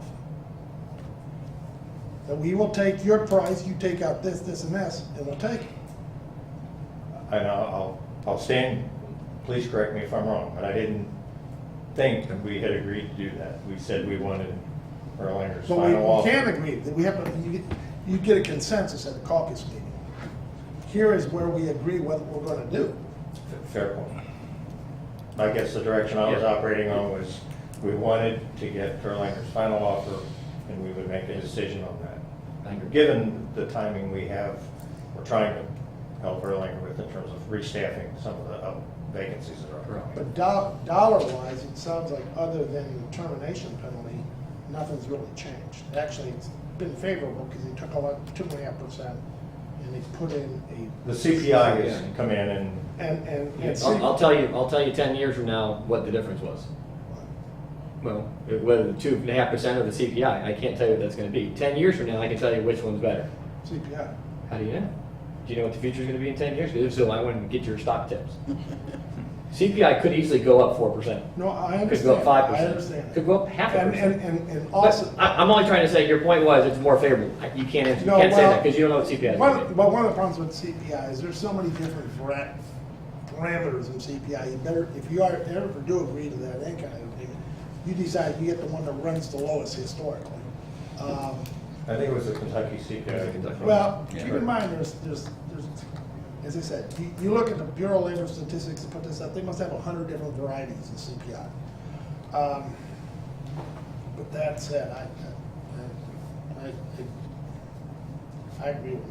That we will take your price, you take out this, this, and this, and we'll take it. And I'll stand, please correct me if I'm wrong, but I didn't think that we had agreed to do that. We said we wanted Erlanger's But final we offer. can't agree. We have to, you get a consensus at the caucus meeting. Here is where we agree what we're gonna do. Fair point. I guess the direction I was operating on was, we wanted to get Erlanger's final offer, and we would make a decision on that. Given the timing we have, we're trying to help Erlanger with in terms of restaffing some of the vacancies that are around. But dollar-wise, it sounds like other than the termination penalty, nothing's really changed. Actually, it's been favorable because they took 2.5% and they put in The CPI has come in and I'll tell you 10 years from now what the difference was. Well, whether the 2.5% or the CPI, I can't tell you what that's going to be. 10 years from now, I can tell you which one's better. CPI. How do you know? Do you know what the future's going to be in 10 years? Because if so, I wouldn't get your stock tips. CPI could easily go up 4%. No, I Could go understand. up 5%. I understand. Could go up half a percent. And also, I'm only trying to say, your point was, it's more favorable. You can't answer, you No, can't say well, that, because you don't know what CPI is gonna be. but one of the problems with CPI is there's so many different parameters in CPI. You better, if you ever do agree to that, any kind of agreement, you decide you get the one that runs the lowest historically. I think it was the Kentucky CPI. Well, keep in mind, there's, as I said, you look at the Bureau of Labor Statistics to put this up, they must have 100 different varieties of CPI. But that said, I agree with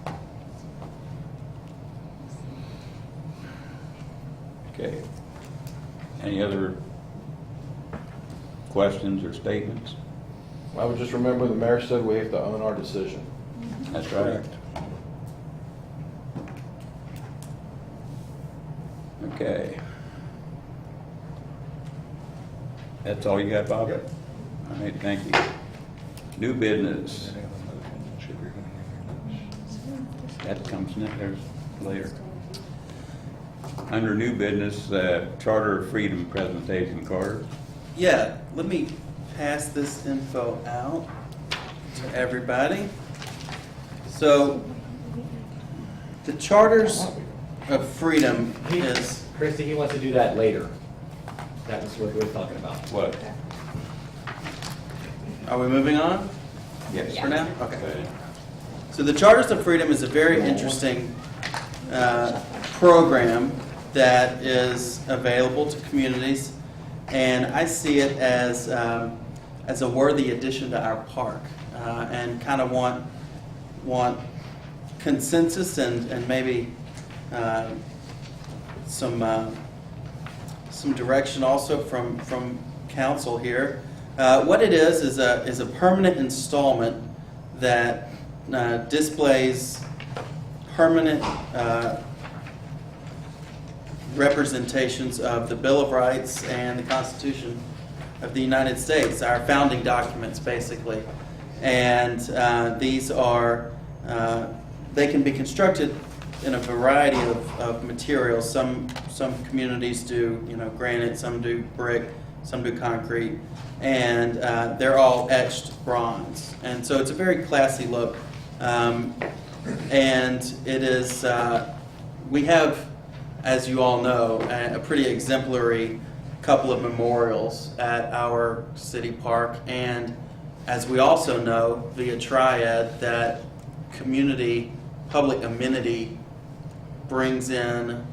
Mike. Okay. Any other questions or statements? I would just remember the mayor said we have to own our decision. That's right. Okay. That's all you got, Bob? Yep. All right, thank you. New business. That comes there's later. Under new business, Charter of Freedom presentation card. Yeah, let me pass this info out to everybody. So, the Charters of Freedom is, Christie, he wants to do that later. That was what we were talking about. What? are we moving on Yes. for now? Okay. So the Charters of Freedom is a very interesting program that is available to communities, and I see it as a worthy addition to our park, and kind of want consensus and maybe some direction also from council here. What it is a permanent installment that displays permanent representations of the Bill of Rights and the Constitution of the United States, our founding documents, basically. And these are, they can be constructed in a variety of materials. Some communities do, granite, some do brick, some do concrete, and they're all etched bronze. And so it's a very classy look. And it is, we have, as you all know, a pretty exemplary couple of memorials at our city park. And as we also know, via Triad, that community public amenity brings in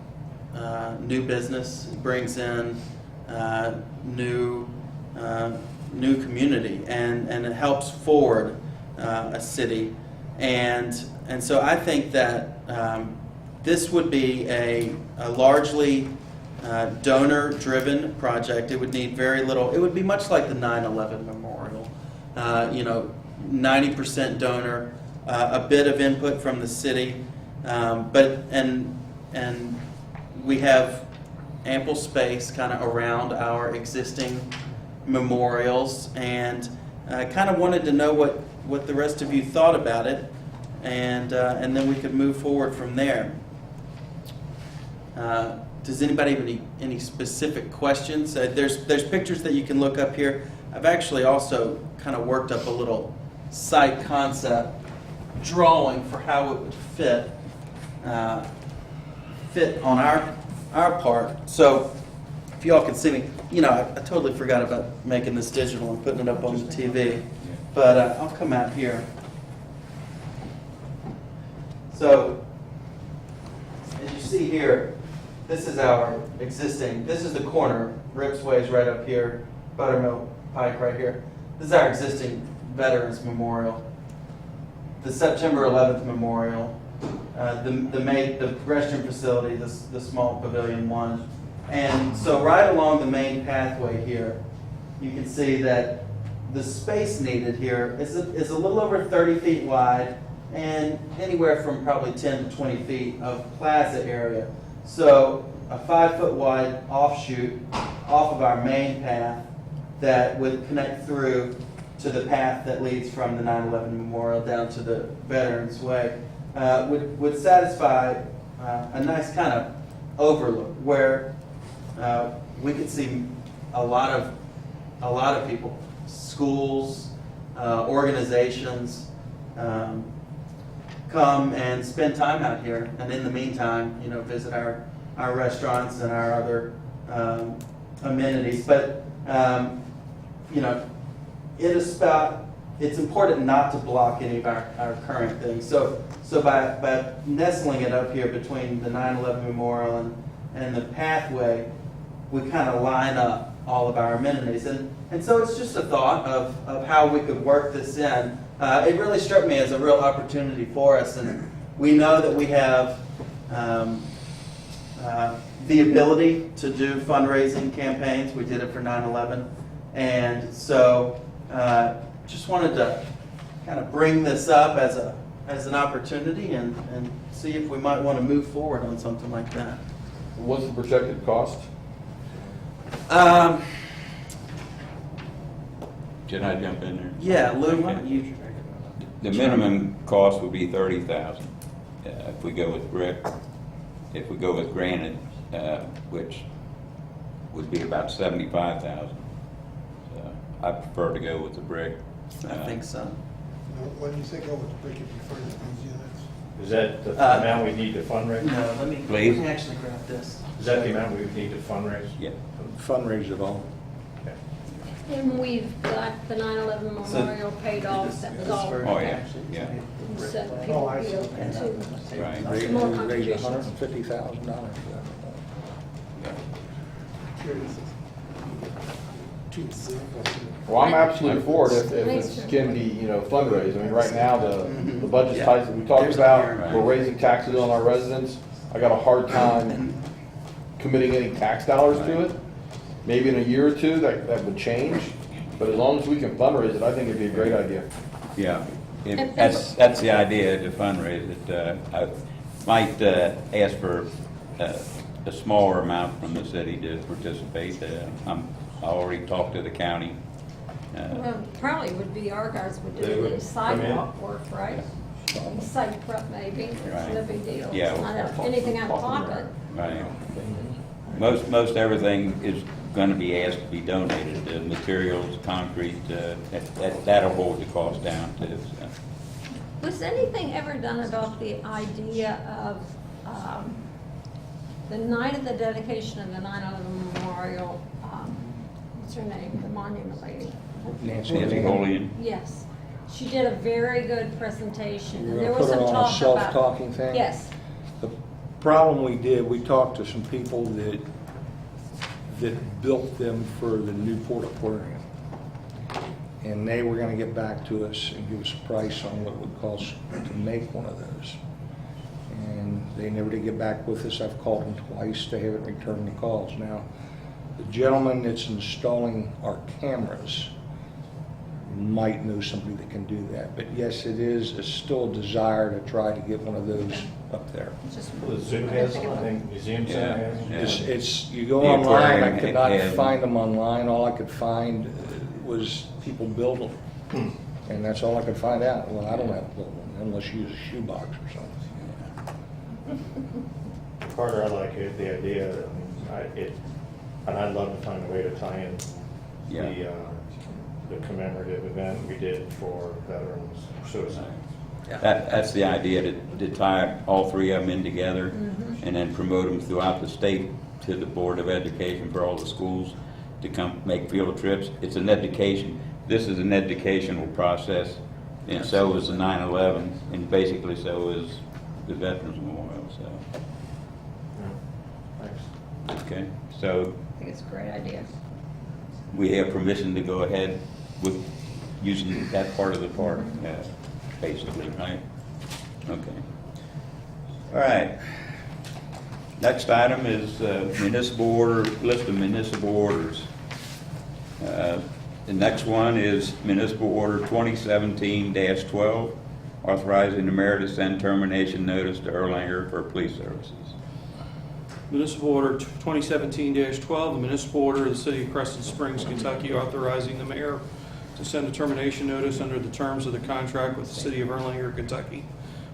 new business, brings in new community, and it helps forward a city. And so I think that this would be a largely donor-driven project. It would need very little. It would be much like the 9/11 memorial. 90% donor, a bit of input from the city, but we have ample space kind of around our existing memorials, and I kind of wanted to know what the rest of you thought about it, and then we could move forward from there. Does anybody have any specific questions? There's pictures that you can look up here. I've actually also kind of worked up a little site concept drawing for how it would fit on our part. So if y'all can see me, I totally forgot about making this digital and putting it up on the TV, but I'll come out here. So as you see here, this is our existing, this is the corner, Rips Way's right up here, Buttermilk Pike right here. This is our existing Veterans Memorial. The September 11th Memorial, the restroom facility, the small pavilion one. And so right along the main pathway here, you can see that the space needed here is a little over 30 feet wide and anywhere from probably 10 to 20 feet of plaza area. So a 5-foot wide offshoot off of our main path that would connect through to the path that leads from the 9/11 Memorial down to the Veterans Way would satisfy a nice kind of overlook where we could see a lot of people, schools, organizations, come and spend time out here, and in the meantime, visit our restaurants and our other amenities. But it's important not to block any of our current things. So by nestling it up here between the 9/11 Memorial and the pathway, we kind of line up all of our amenities. And so it's just a thought of how we could work this in. It really struck me as a real opportunity for us, and we know that we have the ability to do fundraising campaigns. We did it for 9/11, and so just wanted to kind of bring this up as an opportunity and see if we might want to move forward on something like that. What's the projected cost? Should I jump in there? Yeah, Lou, why don't you? The minimum cost would be $30,000 if we go with brick. If we go with granite, which would be about $75,000. So I prefer to go with the brick. I think so. When you say go with the brick, it'd be for these units. Is that the amount we need to fundraise? No, let me Please. actually grab this. Is that the amount we need to fundraise? Yeah. Fundraise it all. Okay. And we've got the 9/11 memorial paid off, that was all. Oh, yeah, yeah. So people I be see. open to. Right. Raise More $150,000 contributions. for that. Well, I'm absolutely for it if it can be, fundraised. I mean, right now, the budget's tight, that we talked about, we're raising taxes on our residents. I got a hard time committing any tax dollars to it. Maybe in a year or two, that would change, but as long as we can fundraise it, I think it'd be a great idea. Yeah, that's the idea, to fundraise it. I might ask for a smaller amount from the city to participate. I already talked to the county. Well, probably would be our guys would They do would the sidewalk work, right? Side prep maybe, it's Right. no big deal. Yeah. It's not anything out of pocket. Right. Most everything is going to be asked to be donated. The materials, concrete, that'll hold the cost down too. So. Was anything ever done about the idea of the night of the dedication of the 9/11 memorial? What's her name? The monument lady. Nancy Nancy Golian. Yes, she did a very good presentation, and We're there gonna was put her some on a talk about. self-talking thing? Yes, The problem we did, we talked to some people that built them for the Newport Aquarium. And they were gonna get back to us and give us a price on what it would cost to make one of those. And they never did get back with us. I've called them twice. They haven't returned the calls. Now, the gentleman that's installing our cameras might know somebody that can do that. But yes, it is still a desire to try to get one of those up there. just. The zoo has, I think, museum center has. Yeah. It's, you go The online, I aquarium could not had- find them online. All I could find was people build them. And that's all I could find out. Well, I don't have to build one unless you use a shoebox or something. Carter, I like it, the idea, and I'd love to find a way to tie in Yeah. the commemorative event we did for veterans suicide. That's the idea, to tie all three of them in together and then promote them throughout the state to the Board of Education for all the schools to come make field trips. It's an education. This is an educational process, and so is the 9/11, and basically so is the Veterans Memorial. So, Thanks. okay, so I think it's a great idea. we have permission to go ahead with using that part of the park, basically, right? Okay. All right. Next item is municipal order, list of municipal orders. The next one is municipal order 2017-12, authorizing the mayor to send termination notice to Erlanger for police services. Municipal Order 2017-12, the municipal order of the City of Crescent Springs, Kentucky, authorizing the mayor to send a termination notice under the terms of the contract with the City of Erlanger, Kentucky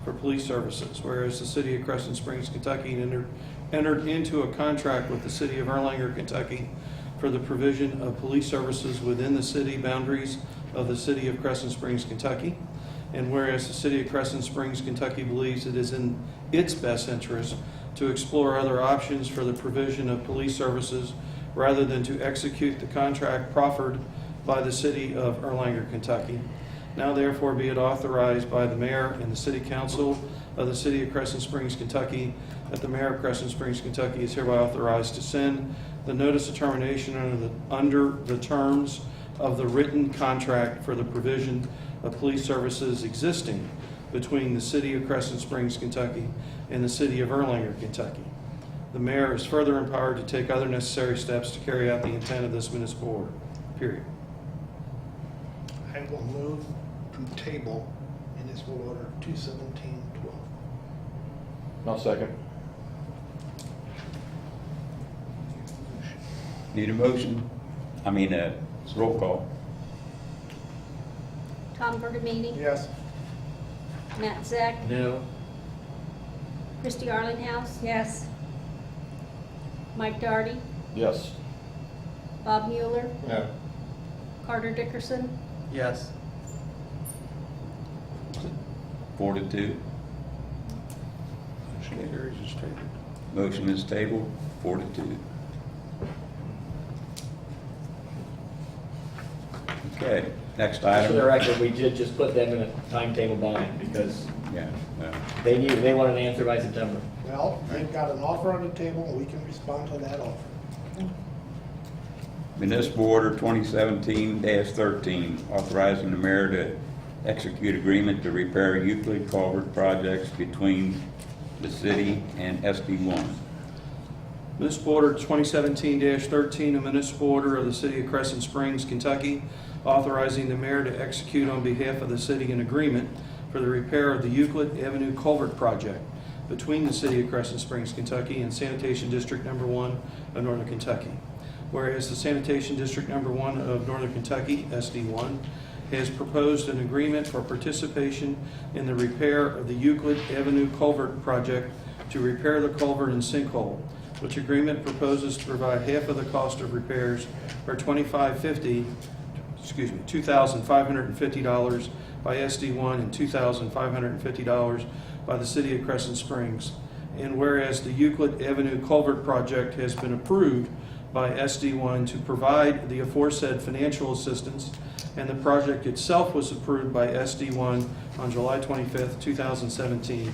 for police services. Whereas the City of Crescent Springs, Kentucky entered entered into a contract with the city of Erlanger, Kentucky for the provision of police services within the city boundaries of the city of Crescent Springs, Kentucky. And whereas the city of Crescent Springs, Kentucky believes it is in its best interest to explore other options for the provision of police services rather than to execute the contract proffered by the city of Erlanger, Kentucky. Now therefore be it authorized by the mayor and the city council of the city of Crescent Springs, Kentucky, that the mayor of Crescent Springs, Kentucky is hereby authorized to send the notice of termination under the terms of the written contract for the provision of police services existing between the city of Crescent Springs, Kentucky and the city of Erlanger, Kentucky. The mayor is further empowered to take other necessary steps to carry out the intent of this municipal order. Period. I will move to table municipal order 21712. I'll second. Need a motion? Roll call. Tom Bergamini. Yes. Matt Zek. No. Christie Arlinghouse. Yes. Mike Darty. Yes. Bob Mueller. No. Carter Dickerson. Yes. 4-2. Motion carries as stated. Motion is tabled, 4-2. Okay, next Just for item. the record, we did just put them in a timetable bind because Yeah, they want an answer by September. Well, they've got an offer on the table, and we can respond to that offer. Municipal Order 2017-13, authorizing the mayor to execute agreement to repair Euclid culvert projects between the city and SD1. Municipal Order 2017-13, a municipal order of the City of Crescent Springs, Kentucky, authorizing the mayor to execute on behalf of the city an agreement for the repair of the Euclid Avenue Culvert Project between the City of Crescent Springs, Kentucky and Sanitation District Number 1 of Northern Kentucky. Whereas the Sanitation District Number 1 of Northern Kentucky, SD1, has proposed an agreement for participation in the repair of the Euclid Avenue Culvert Project to repair the culvert and sinkhole, which agreement proposes to provide half of the cost of repairs, or $2,550 by SD1 and $2,550 by the City of Crescent Springs. And whereas the Euclid Avenue Culvert Project has been approved by SD1 to provide the aforesaid financial assistance, and the project itself was approved by SD1 on July 25th, 2017.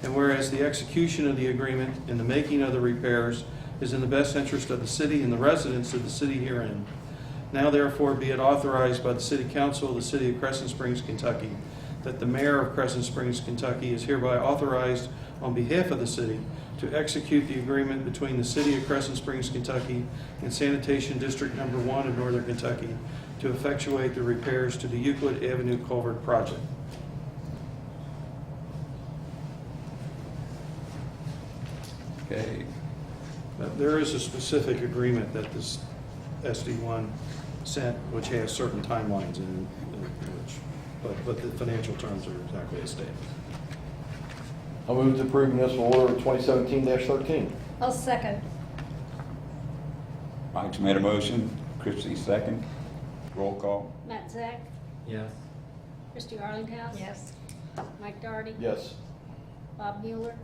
And whereas the execution of the agreement and the making of the repairs is in the best interest of the city and the residents of the city herein. Now therefore be it authorized by the City Council of the City of Crescent Springs, Kentucky, that the mayor of Crescent Springs, Kentucky is hereby authorized on behalf of the city to execute the agreement between the City of Crescent Springs, Kentucky and Sanitation District Number 1 of Northern Kentucky to effectuate the repairs to the Euclid Avenue Culvert Project. Okay, There is a specific agreement that this SD1 sent, which has certain timelines in it, but the financial terms are exactly as stated. I'll move to approve municipal order 2017-13. I'll second. Mike's made a motion, Christie second. Roll call. Matt Zek. Yes. Christie Arlinghouse. Yes. Mike Darty. Yes. Bob Mueller.